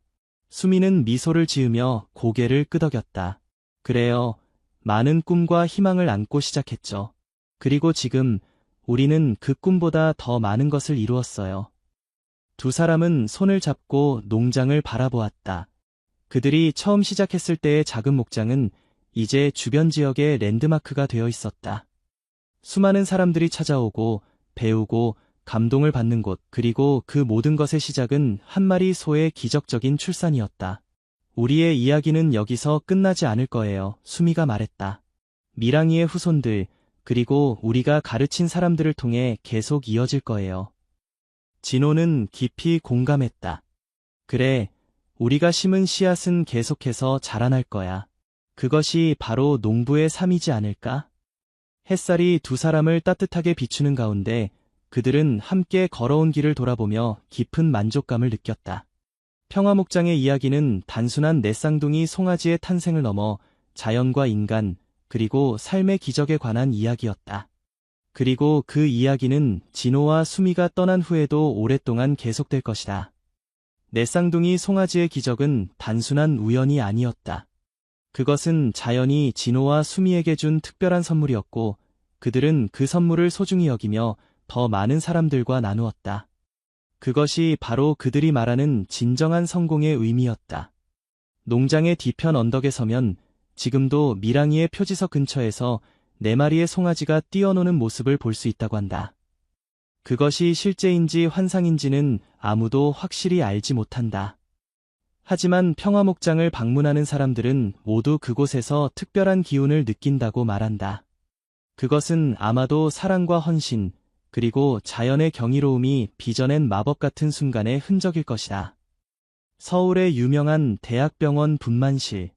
수미는 미소를 지으며 고개를 끄덕였다. 그래요. 많은 꿈과 희망을 안고 시작했죠. 그리고 지금 우리는 그 꿈보다 더 많은 것을 이루었어요. 두 사람은 손을 잡고 농장을 바라보았다. 그들이 처음 시작했을 때의 작은 목장은 이제 주변 지역의 랜드마크가 되어 있었다. 수많은 사람들이 찾아오고 배우고 감동을 받는 곳, 그리고 그 모든 것의 시작은 한 마리 소의 기적적인 출산이었다. 우리의 이야기는 여기서 끝나지 않을 거예요, 수미가 말했다. 미랑이의 후손들, 그리고 우리가 가르친 사람들을 통해 계속 이어질 거예요. 진호는 깊이 공감했다. 그래, 우리가 심은 씨앗은 계속해서 자라날 거야. 그것이 바로 농부의 삶이지 않을까? 햇살이 두 사람을 따뜻하게 비추는 가운데 그들은 함께 걸어온 길을 돌아보며 깊은 만족감을 느꼈다. 평화목장의 이야기는 단순한 네 쌍둥이 송아지의 탄생을 넘어 자연과 인간, 그리고 삶의 기적에 관한 이야기였다. 그리고 그 이야기는 진호와 수미가 떠난 후에도 오랫동안 계속될 것이다. 네 쌍둥이 송아지의 기적은 단순한 우연이 아니었다. 그것은 자연이 진호와 수미에게 준 특별한 선물이었고, 그들은 그 선물을 소중히 여기며 더 많은 사람들과 나누었다. 그것이 바로 그들이 말하는 진정한 성공의 의미였다. 농장의 뒤편 언덕에 서면 지금도 미랑이의 표지석 근처에서 네 마리의 송아지가 뛰어노는 모습을 볼 수 있다고 한다. 그것이 실제인지 환상인지는 아무도 확실히 알지 못한다. 하지만 평화목장을 방문하는 사람들은 모두 그곳에서 특별한 기운을 느낀다고 말한다. 그것은 아마도 사랑과 헌신, 그리고 자연의 경이로움이 빚어낸 마법 같은 순간의 흔적일 것이다. 서울의 유명한 대학병원 분만실.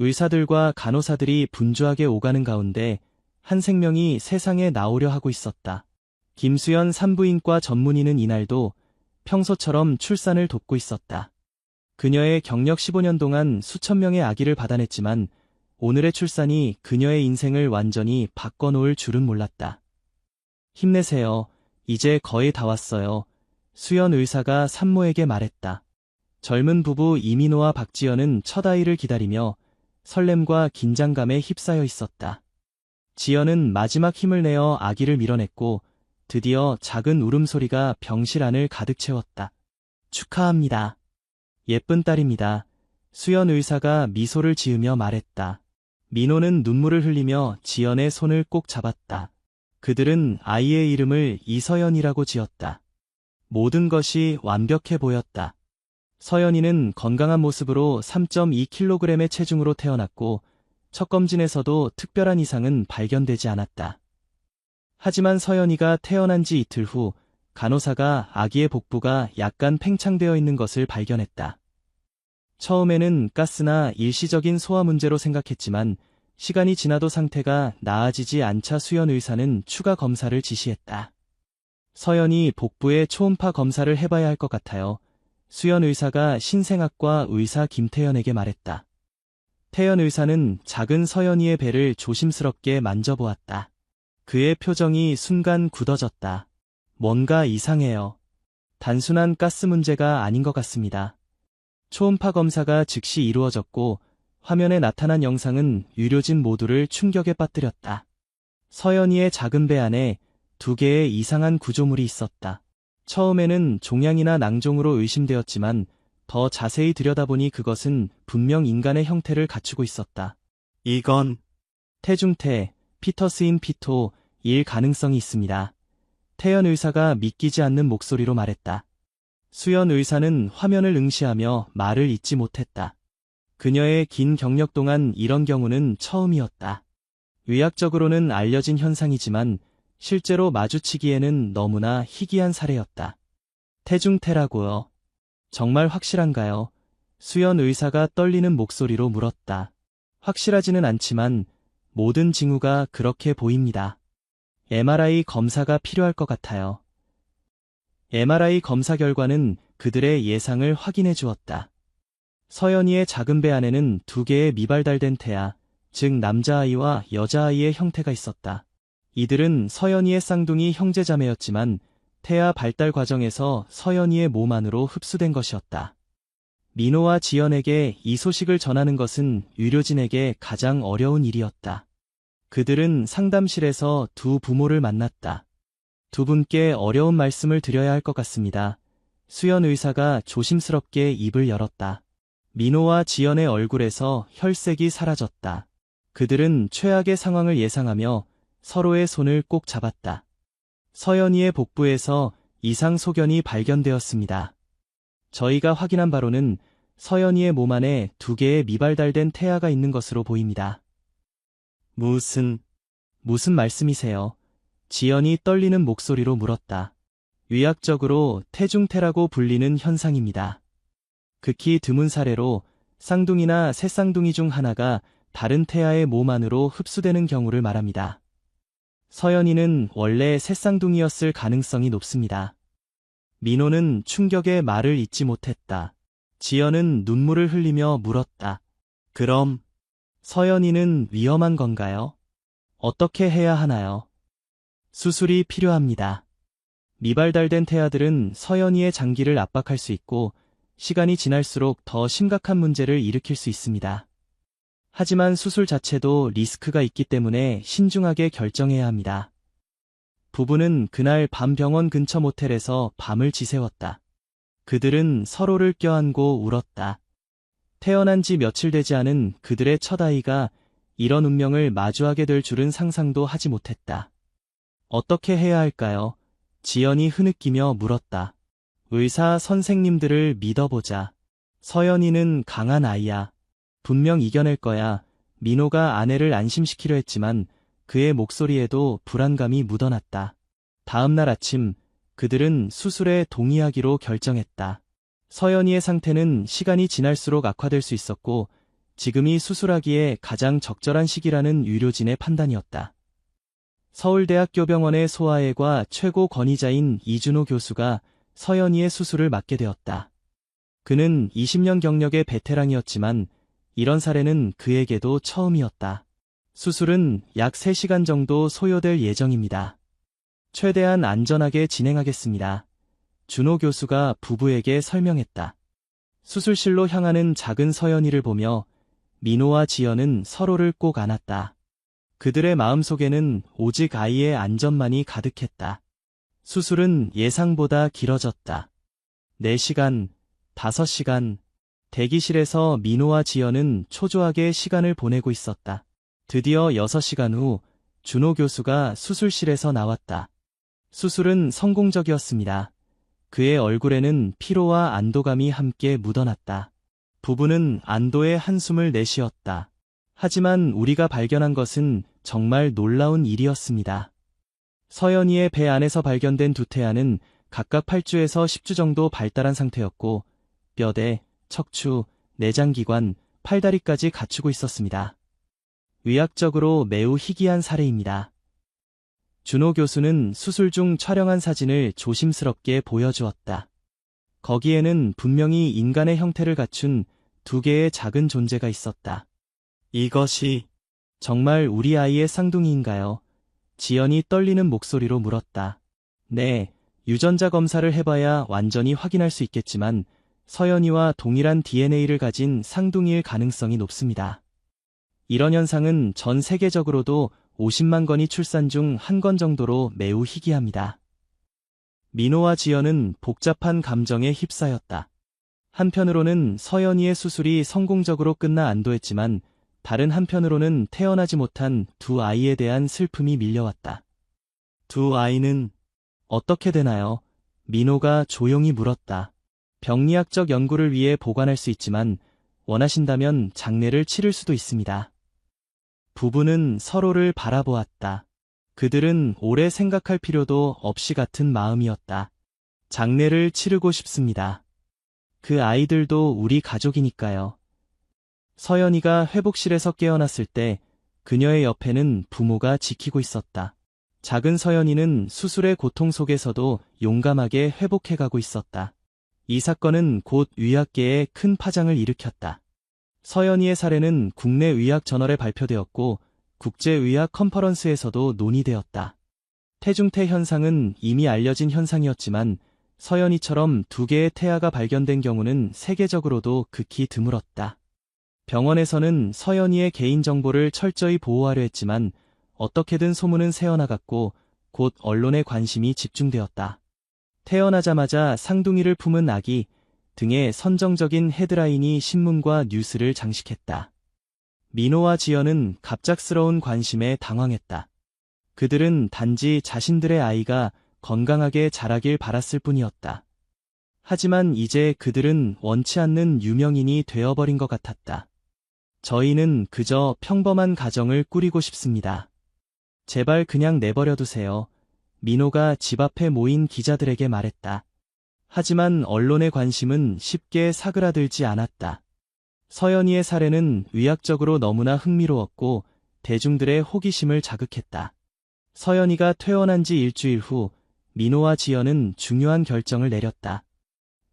의사들과 간호사들이 분주하게 오가는 가운데 한 생명이 세상에 나오려 하고 있었다. 김수연 산부인과 전문의는 이날도 평소처럼 출산을 돕고 있었다. 그녀의 경력 15년 동안 수천 명의 아기를 받아냈지만 오늘의 출산이 그녀의 인생을 완전히 바꿔놓을 줄은 몰랐다. 힘내세요. 이제 거의 다 왔어요. 수연 의사가 산모에게 말했다. 젊은 부부 이민호와 박지연은 첫 아이를 기다리며 설렘과 긴장감에 휩싸여 있었다. 지연은 마지막 힘을 내어 아기를 밀어냈고 드디어 작은 울음소리가 병실 안을 가득 채웠다. 축하합니다. 예쁜 딸입니다. 수연 의사가 미소를 지으며 말했다. 민호는 눈물을 흘리며 지연의 손을 꼭 잡았다. 그들은 아이의 이름을 이서연이라고 지었다. 모든 것이 완벽해 보였다. 서연이는 건강한 모습으로 3.2kg의 체중으로 태어났고 첫 검진에서도 특별한 이상은 발견되지 않았다. 하지만 서연이가 태어난 지 이틀 후 간호사가 아기의 복부가 약간 팽창되어 있는 것을 발견했다. 처음에는 가스나 일시적인 소화 문제로 생각했지만 시간이 지나도 상태가 나아지지 않자 수연 의사는 추가 검사를 지시했다. 서연이 복부의 초음파 검사를 해봐야 할 것 같아요. 수연 의사가 신생학과 의사 김태연에게 말했다. 태연 의사는 작은 서연이의 배를 조심스럽게 만져보았다. 그의 표정이 순간 굳어졌다. 뭔가 이상해요. 단순한 가스 문제가 아닌 것 같습니다. 초음파 검사가 즉시 이루어졌고 화면에 나타난 영상은 의료진 모두를 충격에 빠뜨렸다. 서연이의 작은 배 안에 두 개의 이상한 구조물이 있었다. 처음에는 종양이나 낭종으로 의심되었지만 더 자세히 들여다보니 그것은 분명 인간의 형태를 갖추고 있었다. 이건 태중태, 피터스인 피토일 가능성이 있습니다. 태연 의사가 믿기지 않는 목소리로 말했다. 수연 의사는 화면을 응시하며 말을 잇지 못했다. 그녀의 긴 경력 동안 이런 경우는 처음이었다. 의학적으로는 알려진 현상이지만 실제로 마주치기에는 너무나 희귀한 사례였다. 태중태라고요. 정말 확실한가요? 수연 의사가 떨리는 목소리로 물었다. 확실하지는 않지만 모든 징후가 그렇게 보입니다. MRI 검사가 필요할 것 같아요. MRI 검사 결과는 그들의 예상을 확인해 주었다. 서연이의 작은 배 안에는 두 개의 미발달된 태아, 즉 남자아이와 여자아이의 형태가 있었다. 이들은 서연이의 쌍둥이 형제자매였지만 태아 발달 과정에서 서연이의 몸 안으로 흡수된 것이었다. 민호와 지연에게 이 소식을 전하는 것은 의료진에게 가장 어려운 일이었다. 그들은 상담실에서 두 부모를 만났다. 두 분께 어려운 말씀을 드려야 할 것 같습니다. 수연 의사가 조심스럽게 입을 열었다. 민호와 지연의 얼굴에서 혈색이 사라졌다. 그들은 최악의 상황을 예상하며 서로의 손을 꼭 잡았다. 서연이의 복부에서 이상 소견이 발견되었습니다. 저희가 확인한 바로는 서연이의 몸 안에 두 개의 미발달된 태아가 있는 것으로 보입니다. 무슨 말씀이세요? 지연이 떨리는 목소리로 물었다. 의학적으로 태중태라고 불리는 현상입니다. 극히 드문 사례로 쌍둥이나 새쌍둥이 중 하나가 다른 태아의 몸 안으로 흡수되는 경우를 말합니다. 서연이는 원래 새쌍둥이였을 가능성이 높습니다. 민호는 충격에 말을 잇지 못했다. 지연은 눈물을 흘리며 물었다. 그럼 서연이는 위험한 건가요? 어떻게 해야 하나요? 수술이 필요합니다. 미발달된 태아들은 서연이의 장기를 압박할 수 있고 시간이 지날수록 더 심각한 문제를 일으킬 수 있습니다. 하지만 수술 자체도 리스크가 있기 때문에 신중하게 결정해야 합니다. 부부는 그날 밤 병원 근처 모텔에서 밤을 지새웠다. 그들은 서로를 껴안고 울었다. 태어난 지 며칠 되지 않은 그들의 첫 아이가 이런 운명을 마주하게 될 줄은 상상도 하지 못했다. 어떻게 해야 할까요? 지연이 흐느끼며 물었다. 의사 선생님들을 믿어보자. 서연이는 강한 아이야. 분명 이겨낼 거야. 민호가 아내를 안심시키려 했지만 그의 목소리에도 불안감이 묻어났다. 다음 날 아침 그들은 수술에 동의하기로 결정했다. 서연이의 상태는 시간이 지날수록 악화될 수 있었고 지금이 수술하기에 가장 적절한 시기라는 의료진의 판단이었다. 서울대학교 병원의 소아외과 최고 권위자인 이준호 교수가 서연이의 수술을 맡게 되었다. 그는 20년 경력의 베테랑이었지만 이런 사례는 그에게도 처음이었다. 수술은 약 3시간 정도 소요될 예정입니다. 최대한 안전하게 진행하겠습니다. 준호 교수가 부부에게 설명했다. 수술실로 향하는 작은 서연이를 보며 민호와 지연은 서로를 꼭 안았다. 그들의 마음속에는 오직 아이의 안전만이 가득했다. 수술은 예상보다 길어졌다. 4시간, 5시간, 대기실에서 민호와 지연은 초조하게 시간을 보내고 있었다. 드디어 6시간 후 준호 교수가 수술실에서 나왔다. 수술은 성공적이었습니다. 그의 얼굴에는 피로와 안도감이 함께 묻어났다. 부부는 안도의 한숨을 내쉬었다. 하지만 우리가 발견한 것은 정말 놀라운 일이었습니다. 서연이의 배 안에서 발견된 두 태아는 각각 8주에서 10주 정도 발달한 상태였고 뼈대, 척추, 내장기관, 팔다리까지 갖추고 있었습니다. 의학적으로 매우 희귀한 사례입니다. 준호 교수는 수술 중 촬영한 사진을 조심스럽게 보여주었다. 거기에는 분명히 인간의 형태를 갖춘 두 개의 작은 존재가 있었다. 이것이 정말 우리 아이의 쌍둥이인가요? 지연이 떨리는 목소리로 물었다. 네, 유전자 검사를 해봐야 완전히 확인할 수 있겠지만 서연이와 동일한 DNA를 가진 쌍둥이일 가능성이 높습니다. 이런 현상은 전 세계적으로도 50만 건이 출산 중 한 건 정도로 매우 희귀합니다. 민호와 지연은 복잡한 감정에 휩싸였다. 한편으로는 서연이의 수술이 성공적으로 끝나 안도했지만 다른 한편으로는 태어나지 못한 두 아이에 대한 슬픔이 밀려왔다. 두 아이는 어떻게 되나요? 민호가 조용히 물었다. 병리학적 연구를 위해 보관할 수 있지만 원하신다면 장례를 치를 수도 있습니다. 부부는 서로를 바라보았다. 그들은 오래 생각할 필요도 없이 같은 마음이었다. 장례를 치르고 싶습니다. 그 아이들도 우리 가족이니까요. 서연이가 회복실에서 깨어났을 때 그녀의 옆에는 부모가 지키고 있었다. 작은 서연이는 수술의 고통 속에서도 용감하게 회복해가고 있었다. 이 사건은 곧 의학계에 큰 파장을 일으켰다. 서연이의 사례는 국내 의학 저널에 발표되었고 국제의학 컨퍼런스에서도 논의되었다. 태중태 현상은 이미 알려진 현상이었지만 서연이처럼 두 개의 태아가 발견된 경우는 세계적으로도 극히 드물었다. 병원에서는 서연이의 개인정보를 철저히 보호하려 했지만 어떻게든 소문은 새어나갔고 곧 언론의 관심이 집중되었다. 태어나자마자 상둥이를 품은 아기 등의 선정적인 헤드라인이 신문과 뉴스를 장식했다. 민호와 지연은 갑작스러운 관심에 당황했다. 그들은 단지 자신들의 아이가 건강하게 자라길 바랐을 뿐이었다. 하지만 이제 그들은 원치 않는 유명인이 되어버린 것 같았다. 저희는 그저 평범한 가정을 꾸리고 싶습니다. 제발 그냥 내버려두세요. 민호가 집 앞에 모인 기자들에게 말했다. 하지만 언론의 관심은 쉽게 사그라들지 않았다. 서연이의 사례는 의학적으로 너무나 흥미로웠고 대중들의 호기심을 자극했다. 서연이가 퇴원한 지 일주일 후 민호와 지연은 중요한 결정을 내렸다.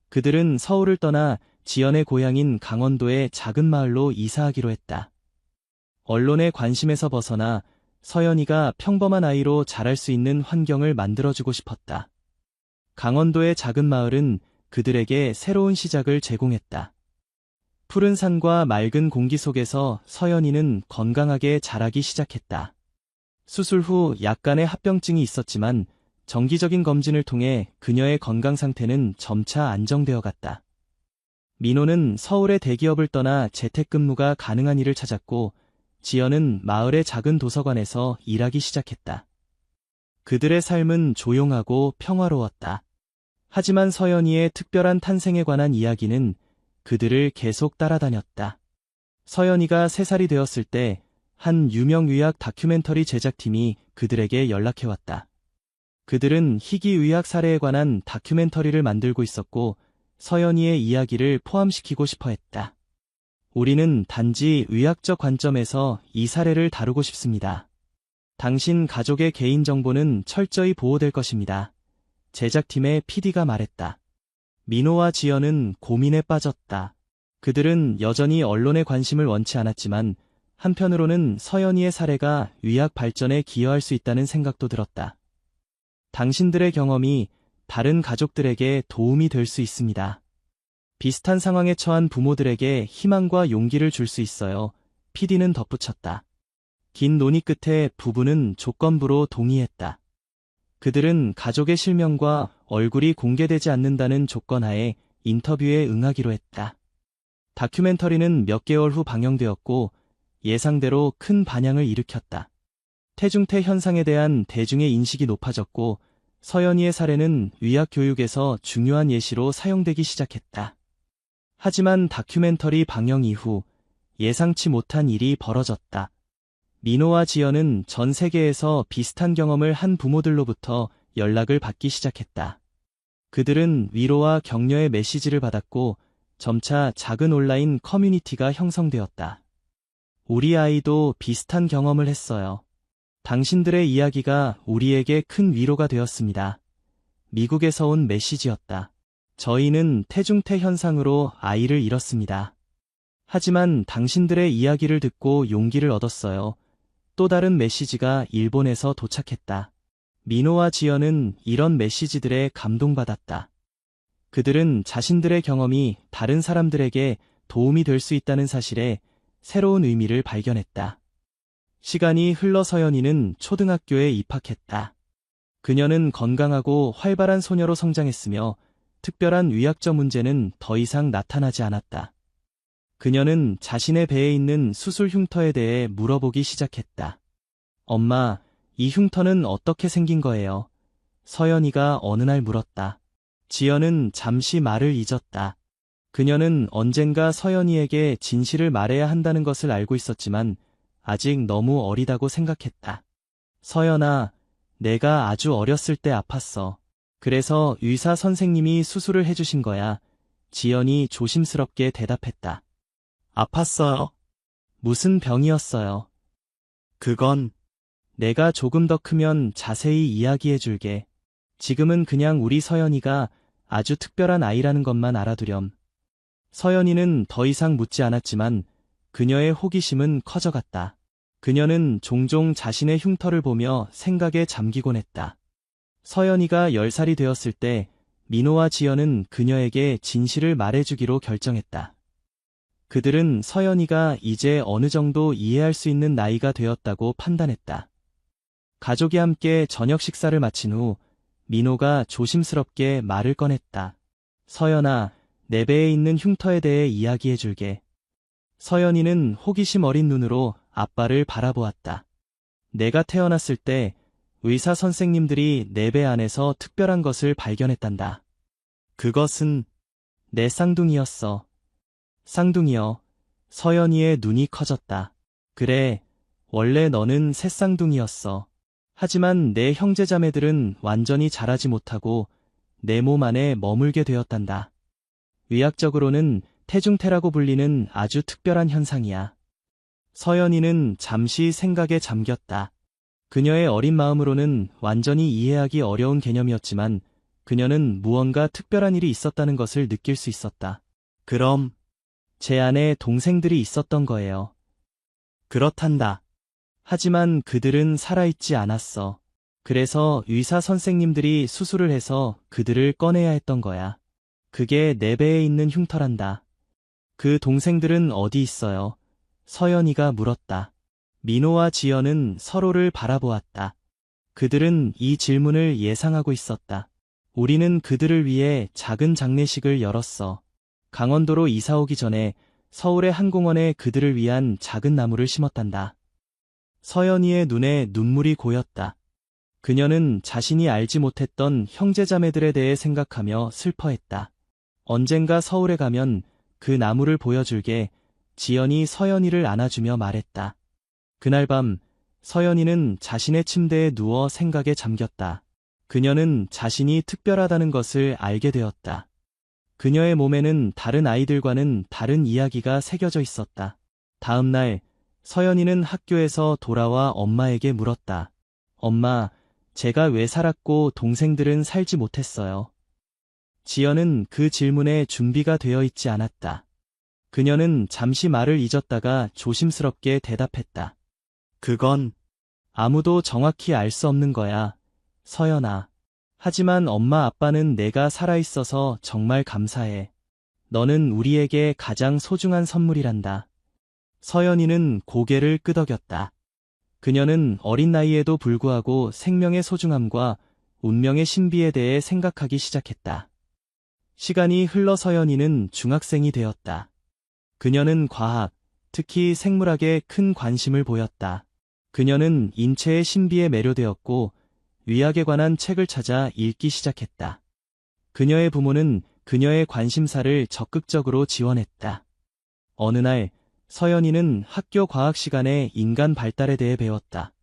그들은 서울을 떠나 지연의 고향인 강원도의 작은 마을로 이사하기로 했다. 언론의 관심에서 벗어나 서연이가 평범한 아이로 자랄 수 있는 환경을 만들어주고 싶었다. 강원도의 작은 마을은 그들에게 새로운 시작을 제공했다. 푸른 산과 맑은 공기 속에서 서연이는 건강하게 자라기 시작했다. 수술 후 약간의 합병증이 있었지만 정기적인 검진을 통해 그녀의 건강 상태는 점차 안정되어 갔다. 민호는 서울의 대기업을 떠나 재택근무가 가능한 일을 찾았고 지연은 마을의 작은 도서관에서 일하기 시작했다. 그들의 삶은 조용하고 평화로웠다. 하지만 서연이의 특별한 탄생에 관한 이야기는 그들을 계속 따라다녔다. 서연이가 3살이 되었을 때 한 유명 의학 다큐멘터리 제작팀이 그들에게 연락해왔다. 그들은 희귀 의학 사례에 관한 다큐멘터리를 만들고 있었고 서연이의 이야기를 포함시키고 싶어 했다. 우리는 단지 의학적 관점에서 이 사례를 다루고 싶습니다. 당신 가족의 개인정보는 철저히 보호될 것입니다. 제작팀의 PD가 말했다. 민호와 지연은 고민에 빠졌다. 그들은 여전히 언론의 관심을 원치 않았지만 한편으로는 서연이의 사례가 의학 발전에 기여할 수 있다는 생각도 들었다. 당신들의 경험이 다른 가족들에게 도움이 될 수 있습니다. 비슷한 상황에 처한 부모들에게 희망과 용기를 줄 수 있어요. PD는 덧붙였다. 긴 논의 끝에 부부는 조건부로 동의했다. 그들은 가족의 실명과 얼굴이 공개되지 않는다는 조건하에 인터뷰에 응하기로 했다. 다큐멘터리는 몇 개월 후 방영되었고 예상대로 큰 반향을 일으켰다. 태중태 현상에 대한 대중의 인식이 높아졌고 서연이의 사례는 의학 교육에서 중요한 예시로 사용되기 시작했다. 하지만 다큐멘터리 방영 이후 예상치 못한 일이 벌어졌다. 민호와 지연은 전 세계에서 비슷한 경험을 한 부모들로부터 연락을 받기 시작했다. 그들은 위로와 격려의 메시지를 받았고 점차 작은 온라인 커뮤니티가 형성되었다. 우리 아이도 비슷한 경험을 했어요. 당신들의 이야기가 우리에게 큰 위로가 되었습니다. 미국에서 온 메시지였다. 저희는 태중태 현상으로 아이를 잃었습니다. 하지만 당신들의 이야기를 듣고 용기를 얻었어요. 또 다른 메시지가 일본에서 도착했다. 민호와 지연은 이런 메시지들에 감동받았다. 그들은 자신들의 경험이 다른 사람들에게 도움이 될 수 있다는 사실에 새로운 의미를 발견했다. 시간이 흘러 서연이는 초등학교에 입학했다. 그녀는 건강하고 활발한 소녀로 성장했으며 특별한 위약적 문제는 더 이상 나타나지 않았다. 그녀는 자신의 배에 있는 수술 흉터에 대해 물어보기 시작했다. 엄마, 이 흉터는 어떻게 생긴 거예요? 서연이가 어느 날 물었다. 지연은 잠시 말을 잊었다. 그녀는 언젠가 서연이에게 진실을 말해야 한다는 것을 알고 있었지만 아직 너무 어리다고 생각했다. 서연아, 내가 아주 어렸을 때 아팠어. 그래서 의사 선생님이 수술을 해주신 거야. 지연이 조심스럽게 대답했다. 아팠어요? 무슨 병이었어요? 그건 내가 조금 더 크면 자세히 이야기해 줄게. 지금은 그냥 우리 서연이가 아주 특별한 아이라는 것만 알아두렴. 서연이는 더 이상 묻지 않았지만 그녀의 호기심은 커져갔다. 그녀는 종종 자신의 흉터를 보며 생각에 잠기곤 했다. 서연이가 10살이 되었을 때 민호와 지연은 그녀에게 진실을 말해주기로 결정했다. 그들은 서연이가 이제 어느 정도 이해할 수 있는 나이가 되었다고 판단했다. 가족이 함께 저녁 식사를 마친 후 민호가 조심스럽게 말을 꺼냈다. 서연아, 내 배에 있는 흉터에 대해 이야기해 줄게. 서연이는 호기심 어린 눈으로 아빠를 바라보았다. 내가 태어났을 때 의사 선생님들이 내 배 안에서 특별한 것을 발견했단다. 그것은 내 쌍둥이였어. 쌍둥이여. 서연이의 눈이 커졌다. 그래, 원래 너는 새쌍둥이였어. 하지만 내 형제자매들은 완전히 자라지 못하고 내 몸 안에 머물게 되었단다. 의학적으로는 태중태라고 불리는 아주 특별한 현상이야. 서연이는 잠시 생각에 잠겼다. 그녀의 어린 마음으로는 완전히 이해하기 어려운 개념이었지만 그녀는 무언가 특별한 일이 있었다는 것을 느낄 수 있었다. 그럼 제 안에 동생들이 있었던 거예요. 그렇단다. 하지만 그들은 살아있지 않았어. 그래서 의사 선생님들이 수술을 해서 그들을 꺼내야 했던 거야. 그게 내 배에 있는 흉터란다. 그 동생들은 어디 있어요? 서연이가 물었다. 민호와 지연은 서로를 바라보았다. 그들은 이 질문을 예상하고 있었다. 우리는 그들을 위해 작은 장례식을 열었어. 강원도로 이사 오기 전에 서울의 한 공원에 그들을 위한 작은 나무를 심었단다. 서연이의 눈에 눈물이 고였다. 그녀는 자신이 알지 못했던 형제자매들에 대해 생각하며 슬퍼했다. 언젠가 서울에 가면 그 나무를 보여줄게. 지연이 서연이를 안아주며 말했다. 그날 밤 서연이는 자신의 침대에 누워 생각에 잠겼다. 그녀는 자신이 특별하다는 것을 알게 되었다. 그녀의 몸에는 다른 아이들과는 다른 이야기가 새겨져 있었다. 다음 날 서연이는 학교에서 돌아와 엄마에게 물었다. 엄마, 제가 왜 살았고 동생들은 살지 못했어요? 지연은 그 질문에 준비가 되어 있지 않았다. 그녀는 잠시 말을 잊었다가 조심스럽게 대답했다. 그건 아무도 정확히 알 수 없는 거야, 서연아. 하지만 엄마 아빠는 내가 살아있어서 정말 감사해. 너는 우리에게 가장 소중한 선물이란다. 서연이는 고개를 끄덕였다. 그녀는 어린 나이에도 불구하고 생명의 소중함과 운명의 신비에 대해 생각하기 시작했다. 시간이 흘러 서연이는 중학생이 되었다. 그녀는 과학, 특히 생물학에 큰 관심을 보였다. 그녀는 인체의 신비에 매료되었고 의학에 관한 책을 찾아 읽기 시작했다. 그녀의 부모는 그녀의 관심사를 적극적으로 지원했다. 어느 날 서연이는 학교 과학 시간에 인간 발달에 대해 배웠다.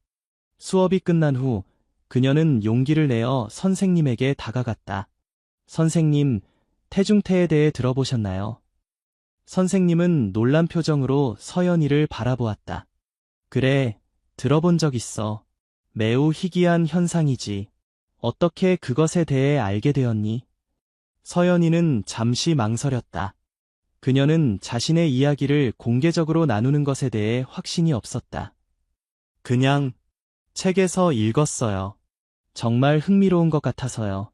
수업이 끝난 후 그녀는 용기를 내어 선생님에게 다가갔다. 선생님, 태중태에 대해 들어보셨나요? 선생님은 놀란 표정으로 서연이를 바라보았다. 그래, 들어본 적 있어. 매우 희귀한 현상이지. 어떻게 그것에 대해 알게 되었니? 서연이는 잠시 망설였다. 그녀는 자신의 이야기를 공개적으로 나누는 것에 대해 확신이 없었다. 그냥 책에서 읽었어요. 정말 흥미로운 것 같아서요.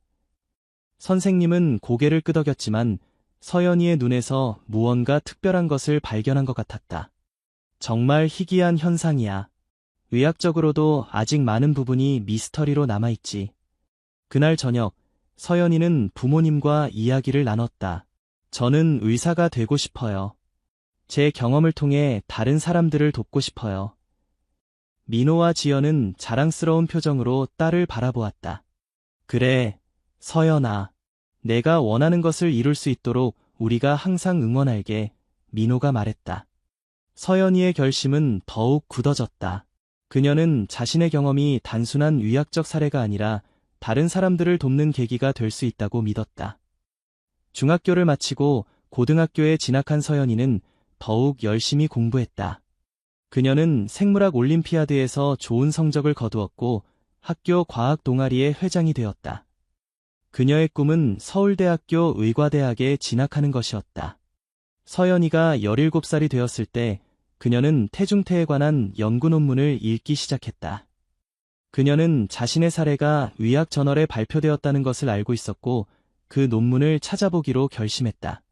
선생님은 고개를 끄덕였지만 서연이의 눈에서 무언가 특별한 것을 발견한 것 같았다. 정말 희귀한 현상이야. 의학적으로도 아직 많은 부분이 미스터리로 남아있지. 그날 저녁, 서연이는 부모님과 이야기를 나눴다. 저는 의사가 되고 싶어요. 제 경험을 통해 다른 사람들을 돕고 싶어요. 민호와 지연은 자랑스러운 표정으로 딸을 바라보았다. 그래, 서연아. 내가 원하는 것을 이룰 수 있도록 우리가 항상 응원할게, 민호가 말했다. 서연이의 결심은 더욱 굳어졌다. 그녀는 자신의 경험이 단순한 의학적 사례가 아니라 다른 사람들을 돕는 계기가 될 수 있다고 믿었다. 중학교를 마치고 고등학교에 진학한 서연이는 더욱 열심히 공부했다. 그녀는 생물학 올림피아드에서 좋은 성적을 거두었고 학교 과학 동아리의 회장이 되었다. 그녀의 꿈은 서울대학교 의과대학에 진학하는 것이었다. 서연이가 17살이 되었을 때 그녀는 태중태에 관한 연구 논문을 읽기 시작했다. 그녀는 자신의 사례가 의학 저널에 발표되었다는 것을 알고 있었고 그 논문을 찾아보기로 결심했다.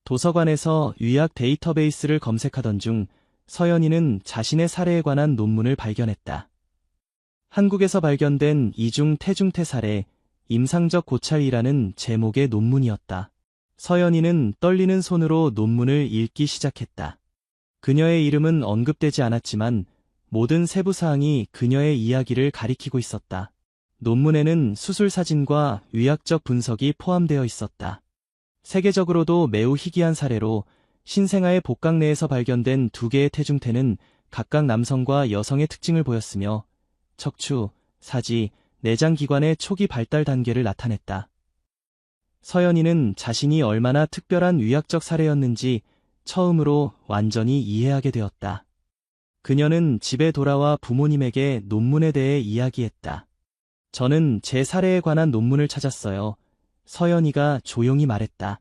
도서관에서 의학 데이터베이스를 검색하던 중 서연이는 자신의 사례에 관한 논문을 발견했다. 한국에서 발견된 이중 태중태 사례, 임상적 고찰이라는 제목의 논문이었다. 서연이는 떨리는 손으로 논문을 읽기 시작했다. 그녀의 이름은 언급되지 않았지만 모든 세부 사항이 그녀의 이야기를 가리키고 있었다. 논문에는 수술 사진과 의학적 분석이 포함되어 있었다. 세계적으로도 매우 희귀한 사례로 신생아의 복강 내에서 발견된 2개의 태중태는 각각 남성과 여성의 특징을 보였으며 척추, 사지, 내장 기관의 초기 발달 단계를 나타냈다. 서연이는 자신이 얼마나 특별한 의학적 사례였는지 처음으로 완전히 이해하게 되었다. 그녀는 집에 돌아와 부모님에게 논문에 대해 이야기했다. 저는 제 사례에 관한 논문을 찾았어요. 서연이가 조용히 말했다.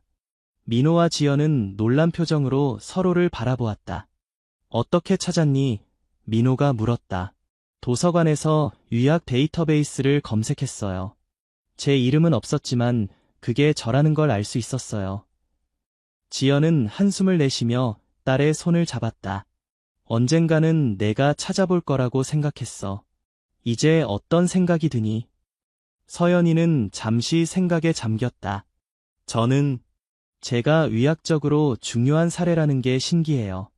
민호와 지연은 놀란 표정으로 서로를 바라보았다. 어떻게 찾았니? 민호가 물었다. 도서관에서 의학 데이터베이스를 검색했어요. 제 이름은 없었지만 그게 저라는 걸 알 수 있었어요. 지연은 한숨을 내쉬며 딸의 손을 잡았다. 언젠가는 내가 찾아볼 거라고 생각했어. 이제 어떤 생각이 드니? 서연이는 잠시 생각에 잠겼다. 저는 제가 의학적으로 중요한 사례라는 게 신기해요.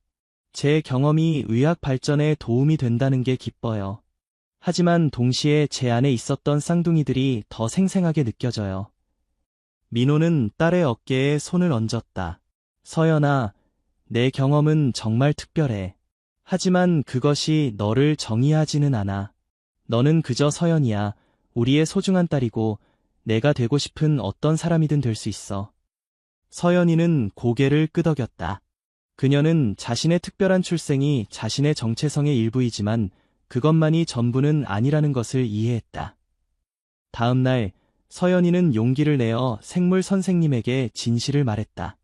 제 경험이 의학 발전에 도움이 된다는 게 기뻐요. 하지만 동시에 제 안에 있었던 쌍둥이들이 더 생생하게 느껴져요. 민호는 딸의 어깨에 손을 얹었다. 서연아, 내 경험은 정말 특별해. 하지만 그것이 너를 정의하지는 않아. 너는 그저 서연이야. 우리의 소중한 딸이고 내가 되고 싶은 어떤 사람이든 될 수 있어. 서연이는 고개를 끄덕였다. 그녀는 자신의 특별한 출생이 자신의 정체성의 일부이지만 그것만이 전부는 아니라는 것을 이해했다. 다음 날 서연이는 용기를 내어 생물 선생님에게 진실을 말했다.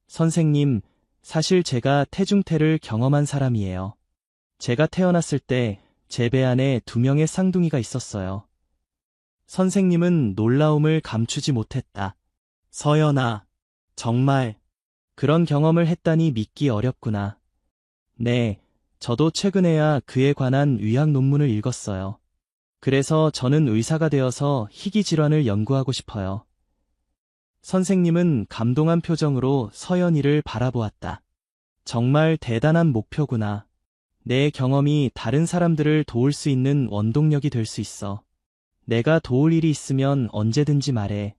선생님, 사실 제가 태중태를 경험한 사람이에요. 제가 태어났을 때 제 배 안에 2명의 쌍둥이가 있었어요. 선생님은 놀라움을 감추지 못했다. 서연아, 정말 그런 경험을 했다니 믿기 어렵구나. 네, 저도 최근에야 그에 관한 의학 논문을 읽었어요. 그래서 저는 의사가 되어서 희귀 질환을 연구하고 싶어요. 선생님은 감동한 표정으로 서연이를 바라보았다. 정말 대단한 목표구나. 내 경험이 다른 사람들을 도울 수 있는 원동력이 될 수 있어. 내가 도울 일이 있으면 언제든지 말해.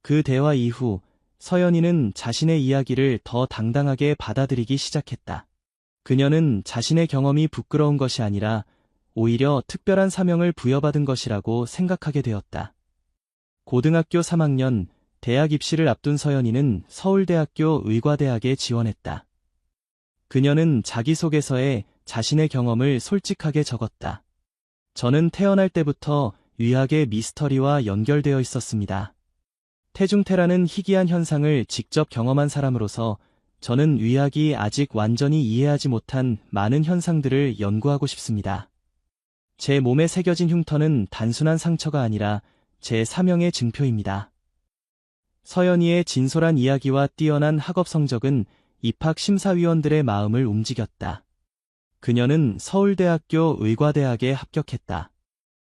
그 대화 이후 서연이는 자신의 이야기를 더 당당하게 받아들이기 시작했다. 그녀는 자신의 경험이 부끄러운 것이 아니라 오히려 특별한 사명을 부여받은 것이라고 생각하게 되었다. 고등학교 3학년 대학 입시를 앞둔 서연이는 서울대학교 의과대학에 지원했다. 그녀는 자기소개서에 자신의 경험을 솔직하게 적었다. 저는 태어날 때부터 의학의 미스터리와 연결되어 있었습니다. 태중태라는 희귀한 현상을 직접 경험한 사람으로서 저는 의학이 아직 완전히 이해하지 못한 많은 현상들을 연구하고 싶습니다. 제 몸에 새겨진 흉터는 단순한 상처가 아니라 제 사명의 증표입니다. 서연이의 진솔한 이야기와 뛰어난 학업 성적은 입학 심사위원들의 마음을 움직였다. 그녀는 서울대학교 의과대학에 합격했다.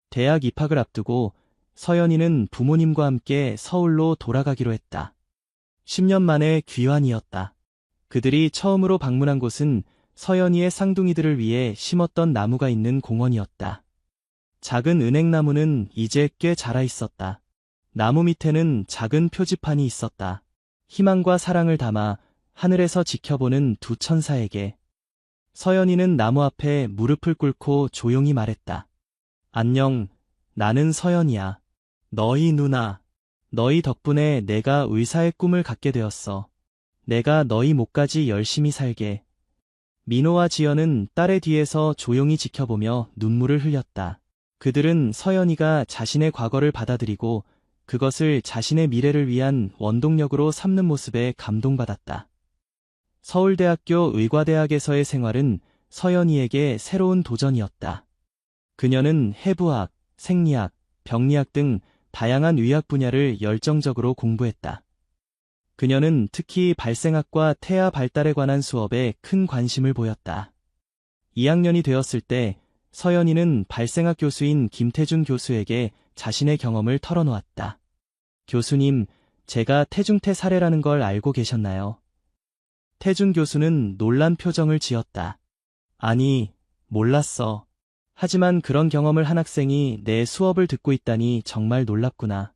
대학 입학을 앞두고 서연이는 부모님과 함께 서울로 돌아가기로 했다. 10년 만에 귀환이었다. 그들이 처음으로 방문한 곳은 서연이의 쌍둥이들을 위해 심었던 나무가 있는 공원이었다. 작은 은행나무는 이제 꽤 자라 있었다. 나무 밑에는 작은 표지판이 있었다. 희망과 사랑을 담아 하늘에서 지켜보는 두 천사에게. 서연이는 나무 앞에 무릎을 꿇고 조용히 말했다. 안녕, 나는 서연이야. 너희 누나. 너희 덕분에 내가 의사의 꿈을 갖게 되었어. 내가 너희 목까지 열심히 살게. 민호와 지연은 딸의 뒤에서 조용히 지켜보며 눈물을 흘렸다. 그들은 서연이가 자신의 과거를 받아들이고 그것을 자신의 미래를 위한 원동력으로 삼는 모습에 감동받았다. 서울대학교 의과대학에서의 생활은 서연이에게 새로운 도전이었다. 그녀는 해부학, 생리학, 병리학 등 다양한 의학 분야를 열정적으로 공부했다. 그녀는 특히 발생학과 태아 발달에 관한 수업에 큰 관심을 보였다. 2학년이 되었을 때 서연이는 발생학 교수인 김태준 교수에게 자신의 경험을 털어놓았다. 교수님, 제가 태중태 사례라는 걸 알고 계셨나요? 태준 교수는 놀란 표정을 지었다. 아니, 몰랐어. 하지만 그런 경험을 한 학생이 내 수업을 듣고 있다니 정말 놀랍구나.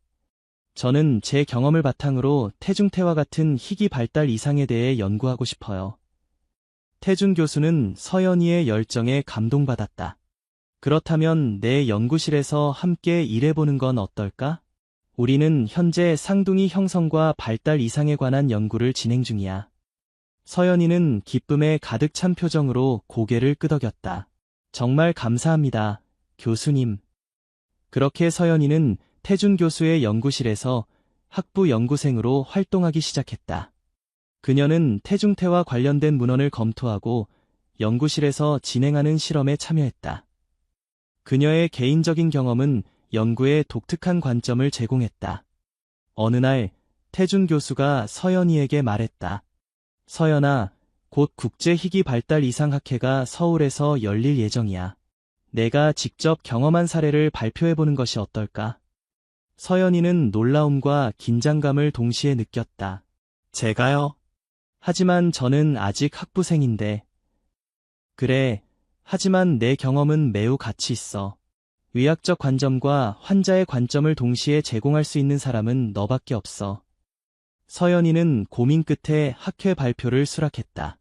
저는 제 경험을 바탕으로 태중태와 같은 희귀 발달 이상에 대해 연구하고 싶어요. 태준 교수는 서연이의 열정에 감동받았다. 그렇다면 내 연구실에서 함께 일해보는 건 어떨까? 우리는 현재 쌍둥이 형성과 발달 이상에 관한 연구를 진행 중이야. 서연이는 기쁨에 가득 찬 표정으로 고개를 끄덕였다. 정말 감사합니다, 교수님. 그렇게 서연이는 태준 교수의 연구실에서 학부 연구생으로 활동하기 시작했다. 그녀는 태중태와 관련된 문헌을 검토하고 연구실에서 진행하는 실험에 참여했다. 그녀의 개인적인 경험은 연구에 독특한 관점을 제공했다. 어느 날 태준 교수가 서연이에게 말했다. 서연아, 곧 국제희귀 발달 이상 학회가 서울에서 열릴 예정이야. 내가 직접 경험한 사례를 발표해보는 것이 어떨까? 서연이는 놀라움과 긴장감을 동시에 느꼈다. 제가요? 하지만 저는 아직 학부생인데. 그래, 하지만 내 경험은 매우 가치 있어. 의학적 관점과 환자의 관점을 동시에 제공할 수 있는 사람은 너밖에 없어. 서연이는 고민 끝에 학회 발표를 수락했다.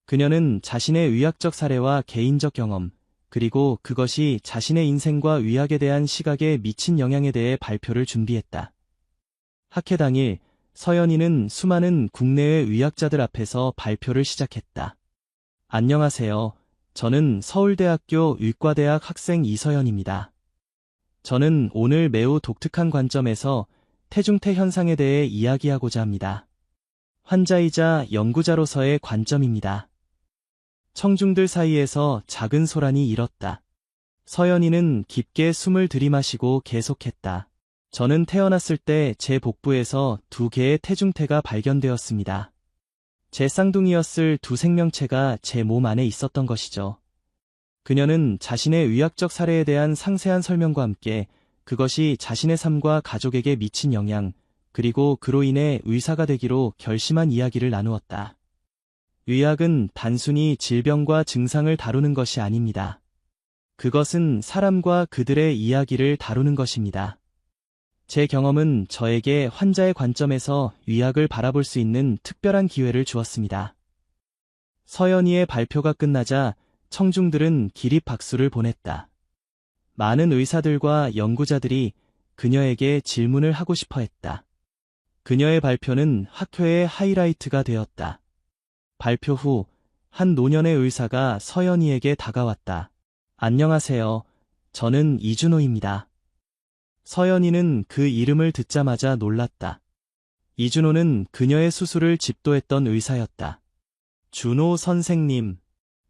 그녀는 자신의 의학적 사례와 개인적 경험, 그리고 그것이 자신의 인생과 의학에 대한 시각에 미친 영향에 대해 발표를 준비했다. 학회 당일, 서연이는 수많은 국내외 의학자들 앞에서 발표를 시작했다. 안녕하세요. 저는 서울대학교 의과대학 학생 이서연입니다. 저는 오늘 매우 독특한 관점에서 태중태 현상에 대해 이야기하고자 합니다. 환자이자 연구자로서의 관점입니다. 청중들 사이에서 작은 소란이 일었다. 서연이는 깊게 숨을 들이마시고 계속했다. 저는 태어났을 때 제 복부에서 2개의 태중태가 발견되었습니다. 제 쌍둥이였을 두 생명체가 제 몸 안에 있었던 것이죠. 그녀는 자신의 의학적 사례에 대한 상세한 설명과 함께 그것이 자신의 삶과 가족에게 미친 영향, 그리고 그로 인해 의사가 되기로 결심한 이야기를 나누었다. 의학은 단순히 질병과 증상을 다루는 것이 아닙니다. 그것은 사람과 그들의 이야기를 다루는 것입니다. 제 경험은 저에게 환자의 관점에서 의학을 바라볼 수 있는 특별한 기회를 주었습니다. 서연이의 발표가 끝나자 청중들은 기립 박수를 보냈다. 많은 의사들과 연구자들이 그녀에게 질문을 하고 싶어 했다. 그녀의 발표는 학회의 하이라이트가 되었다. 발표 후 한 노년의 의사가 서연이에게 다가왔다. 안녕하세요. 저는 이준호입니다. 서연이는 그 이름을 듣자마자 놀랐다. 이준호는 그녀의 수술을 집도했던 의사였다. 준호 선생님,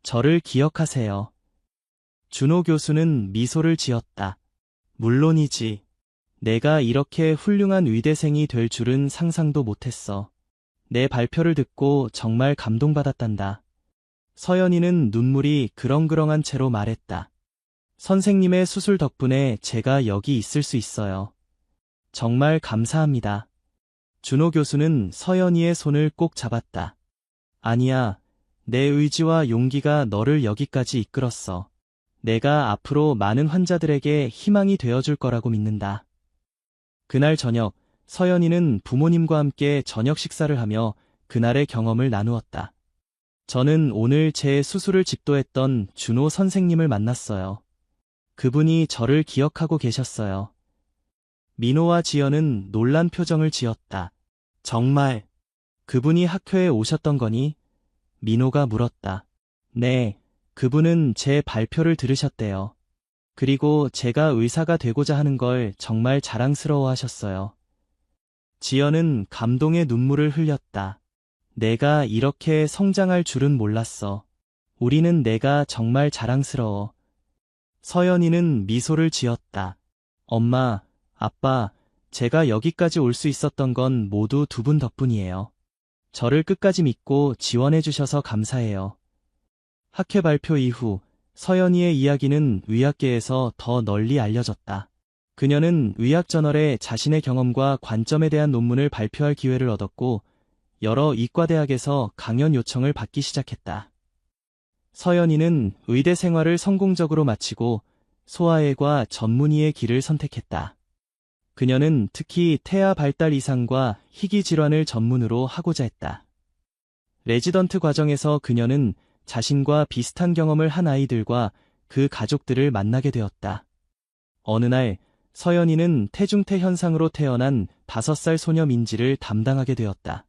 저를 기억하세요. 준호 교수는 미소를 지었다. 물론이지. 내가 이렇게 훌륭한 의대생이 될 줄은 상상도 못했어. 내 발표를 듣고 정말 감동받았단다. 서연이는 눈물이 그렁그렁한 채로 말했다. 선생님의 수술 덕분에 제가 여기 있을 수 있어요. 정말 감사합니다. 준호 교수는 서연이의 손을 꼭 잡았다. 아니야, 내 의지와 용기가 너를 여기까지 이끌었어. 내가 앞으로 많은 환자들에게 희망이 되어줄 거라고 믿는다. 그날 저녁, 서연이는 부모님과 함께 저녁 식사를 하며 그날의 경험을 나누었다. 저는 오늘 제 수술을 집도했던 준호 선생님을 만났어요. 그분이 저를 기억하고 계셨어요. 민호와 지연은 놀란 표정을 지었다. 정말, 그분이 학교에 오셨던 거니? 민호가 물었다. 네, 그분은 제 발표를 들으셨대요. 그리고 제가 의사가 되고자 하는 걸 정말 자랑스러워 하셨어요. 지연은 감동의 눈물을 흘렸다. 내가 이렇게 성장할 줄은 몰랐어. 우리는 내가 정말 자랑스러워. 서연이는 미소를 지었다. 엄마, 아빠, 제가 여기까지 올 수 있었던 건 모두 두 분 덕분이에요. 저를 끝까지 믿고 지원해 주셔서 감사해요. 학회 발표 이후 서연이의 이야기는 의학계에서 더 널리 알려졌다. 그녀는 의학저널에 자신의 경험과 관점에 대한 논문을 발표할 기회를 얻었고 여러 이과대학에서 강연 요청을 받기 시작했다. 서연이는 의대 생활을 성공적으로 마치고 소아외과 전문의의 길을 선택했다. 그녀는 특히 태아 발달 이상과 희귀 질환을 전문으로 하고자 했다. 레지던트 과정에서 그녀는 자신과 비슷한 경험을 한 아이들과 그 가족들을 만나게 되었다. 어느 날 서연이는 태중태 현상으로 태어난 5살 소녀 민지를 담당하게 되었다.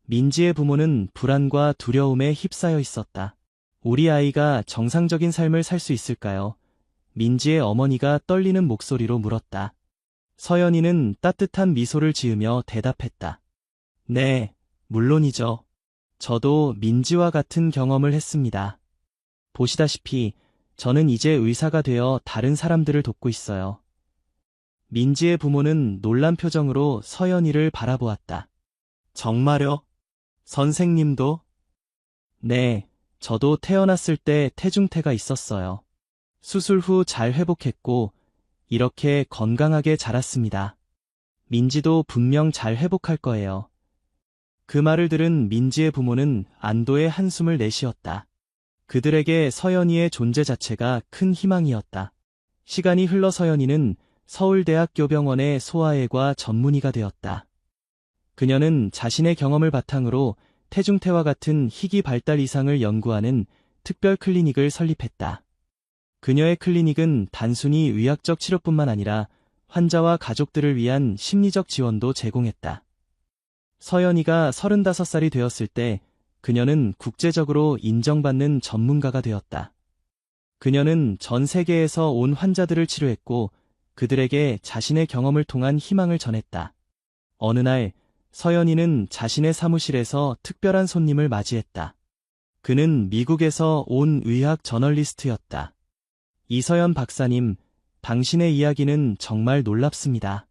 민지의 부모는 불안과 두려움에 휩싸여 있었다. 우리 아이가 정상적인 삶을 살 수 있을까요? 민지의 어머니가 떨리는 목소리로 물었다. 서연이는 따뜻한 미소를 지으며 대답했다. 네, 물론이죠. 저도 민지와 같은 경험을 했습니다. 보시다시피 저는 이제 의사가 되어 다른 사람들을 돕고 있어요. 민지의 부모는 놀란 표정으로 서연이를 바라보았다. 정말요? 선생님도? 네, 저도 태어났을 때 태중태가 있었어요. 수술 후 잘 회복했고 이렇게 건강하게 자랐습니다. 민지도 분명 잘 회복할 거예요. 그 말을 들은 민지의 부모는 안도의 한숨을 내쉬었다. 그들에게 서연이의 존재 자체가 큰 희망이었다. 시간이 흘러 서연이는 서울대학교병원의 소아외과 전문의가 되었다. 그녀는 자신의 경험을 바탕으로 태중태와 같은 희귀 발달 이상을 연구하는 특별 클리닉을 설립했다. 그녀의 클리닉은 단순히 의학적 치료뿐만 아니라 환자와 가족들을 위한 심리적 지원도 제공했다. 서연이가 35살이 되었을 때 그녀는 국제적으로 인정받는 전문가가 되었다. 그녀는 전 세계에서 온 환자들을 치료했고 그들에게 자신의 경험을 통한 희망을 전했다. 어느 날 서연이는 자신의 사무실에서 특별한 손님을 맞이했다. 그는 미국에서 온 의학 저널리스트였다. 이서연 박사님, 당신의 이야기는 정말 놀랍습니다.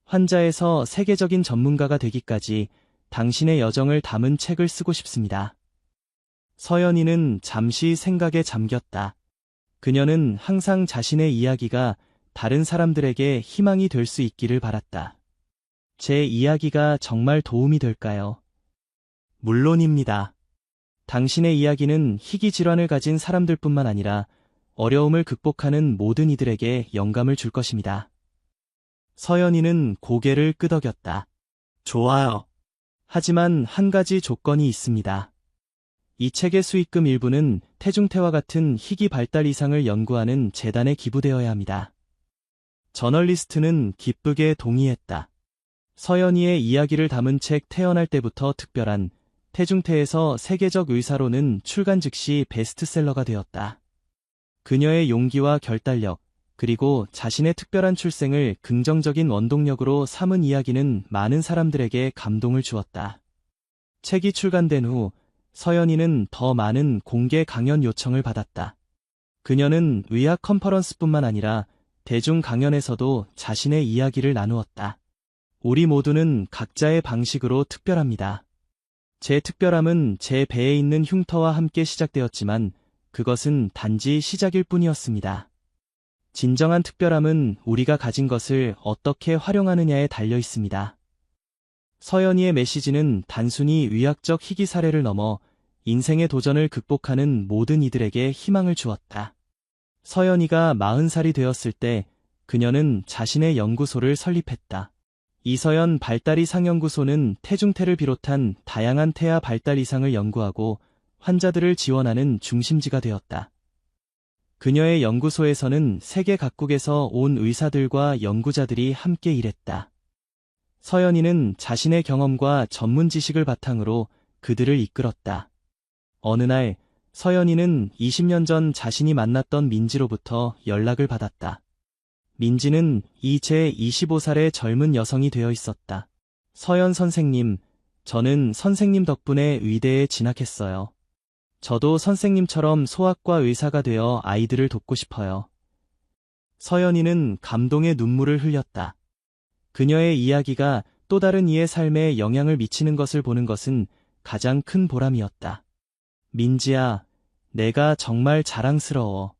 환자에서 세계적인 전문가가 되기까지 당신의 여정을 담은 책을 쓰고 싶습니다. 서연이는 잠시 생각에 잠겼다. 그녀는 항상 자신의 이야기가 다른 사람들에게 희망이 될 수 있기를 바랐다. 제 이야기가 정말 도움이 될까요? 물론입니다. 당신의 이야기는 희귀 질환을 가진 사람들뿐만 아니라 어려움을 극복하는 모든 이들에게 영감을 줄 것입니다. 서연이는 고개를 끄덕였다. 좋아요. 하지만 한 가지 조건이 있습니다. 이 책의 수익금 일부는 태중태와 같은 희귀 발달 이상을 연구하는 재단에 기부되어야 합니다. 저널리스트는 기쁘게 동의했다. 서연이의 이야기를 담은 책 태어날 때부터 특별한 태중태에서 세계적 의사로는 출간 즉시 베스트셀러가 되었다. 그녀의 용기와 결단력, 그리고 자신의 특별한 출생을 긍정적인 원동력으로 삼은 이야기는 많은 사람들에게 감동을 주었다. 책이 출간된 후 서연이는 더 많은 공개 강연 요청을 받았다. 그녀는 의학 컨퍼런스뿐만 아니라 대중 강연에서도 자신의 이야기를 나누었다. 우리 모두는 각자의 방식으로 특별합니다. 제 특별함은 제 배에 있는 흉터와 함께 시작되었지만 그것은 단지 시작일 뿐이었습니다. 진정한 특별함은 우리가 가진 것을 어떻게 활용하느냐에 달려 있습니다. 서연이의 메시지는 단순히 의학적 희귀 사례를 넘어 인생의 도전을 극복하는 모든 이들에게 희망을 주었다. 서연이가 40살이 되었을 때 그녀는 자신의 연구소를 설립했다. 이서연 발달이상연구소는 태중태를 비롯한 다양한 태아 발달 이상을 연구하고 환자들을 지원하는 중심지가 되었다. 그녀의 연구소에서는 세계 각국에서 온 의사들과 연구자들이 함께 일했다. 서연이는 자신의 경험과 전문 지식을 바탕으로 그들을 이끌었다. 어느 날 서연이는 20년 전 자신이 만났던 민지로부터 연락을 받았다. 민지는 이제 25살의 젊은 여성이 되어 있었다. 서연 선생님, 저는 선생님 덕분에 의대에 진학했어요. 저도 선생님처럼 소아과 의사가 되어 아이들을 돕고 싶어요. 서연이는 감동의 눈물을 흘렸다. 그녀의 이야기가 또 다른 이의 삶에 영향을 미치는 것을 보는 것은 가장 큰 보람이었다. 민지야, 내가 정말 자랑스러워.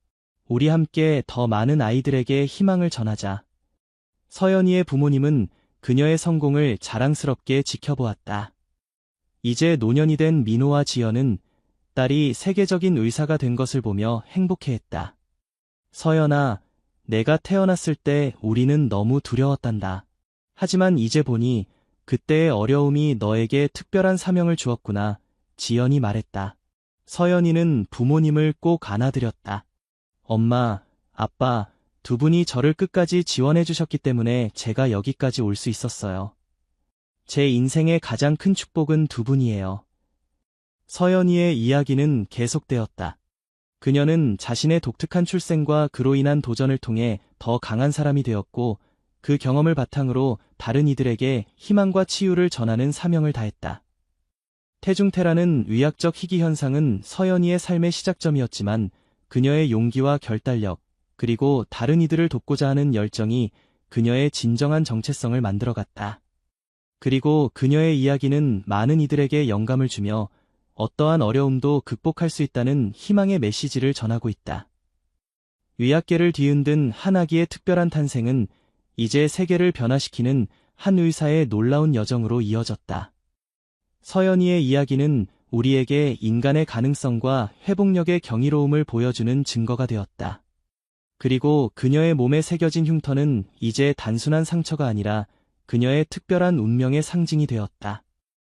우리 함께 더 많은 아이들에게 희망을 전하자. 서연이의 부모님은 그녀의 성공을 자랑스럽게 지켜보았다. 이제 노년이 된 민호와 지연은 딸이 세계적인 의사가 된 것을 보며 행복해했다. 서연아, 내가 태어났을 때 우리는 너무 두려웠단다. 하지만 이제 보니 그때의 어려움이 너에게 특별한 사명을 주었구나. 지연이 말했다. 서연이는 부모님을 꼭 안아드렸다. 엄마, 아빠, 두 분이 저를 끝까지 지원해 주셨기 때문에 제가 여기까지 올 수 있었어요. 제 인생의 가장 큰 축복은 두 분이에요. 서연이의 이야기는 계속되었다. 그녀는 자신의 독특한 출생과 그로 인한 도전을 통해 더 강한 사람이 되었고 그 경험을 바탕으로 다른 이들에게 희망과 치유를 전하는 사명을 다했다. 태중태라는 의학적 희귀 현상은 서연이의 삶의 시작점이었지만 그녀의 용기와 결단력, 그리고 다른 이들을 돕고자 하는 열정이 그녀의 진정한 정체성을 만들어갔다. 그리고 그녀의 이야기는 많은 이들에게 영감을 주며 어떠한 어려움도 극복할 수 있다는 희망의 메시지를 전하고 있다. 의학계를 뒤흔든 한 아기의 특별한 탄생은 이제 세계를 변화시키는 한 의사의 놀라운 여정으로 이어졌다. 서연이의 이야기는 우리에게 인간의 가능성과 회복력의 경이로움을 보여주는 증거가 되었다. 그리고 그녀의 몸에 새겨진 흉터는 이제 단순한 상처가 아니라 그녀의 특별한 운명의 상징이 되었다.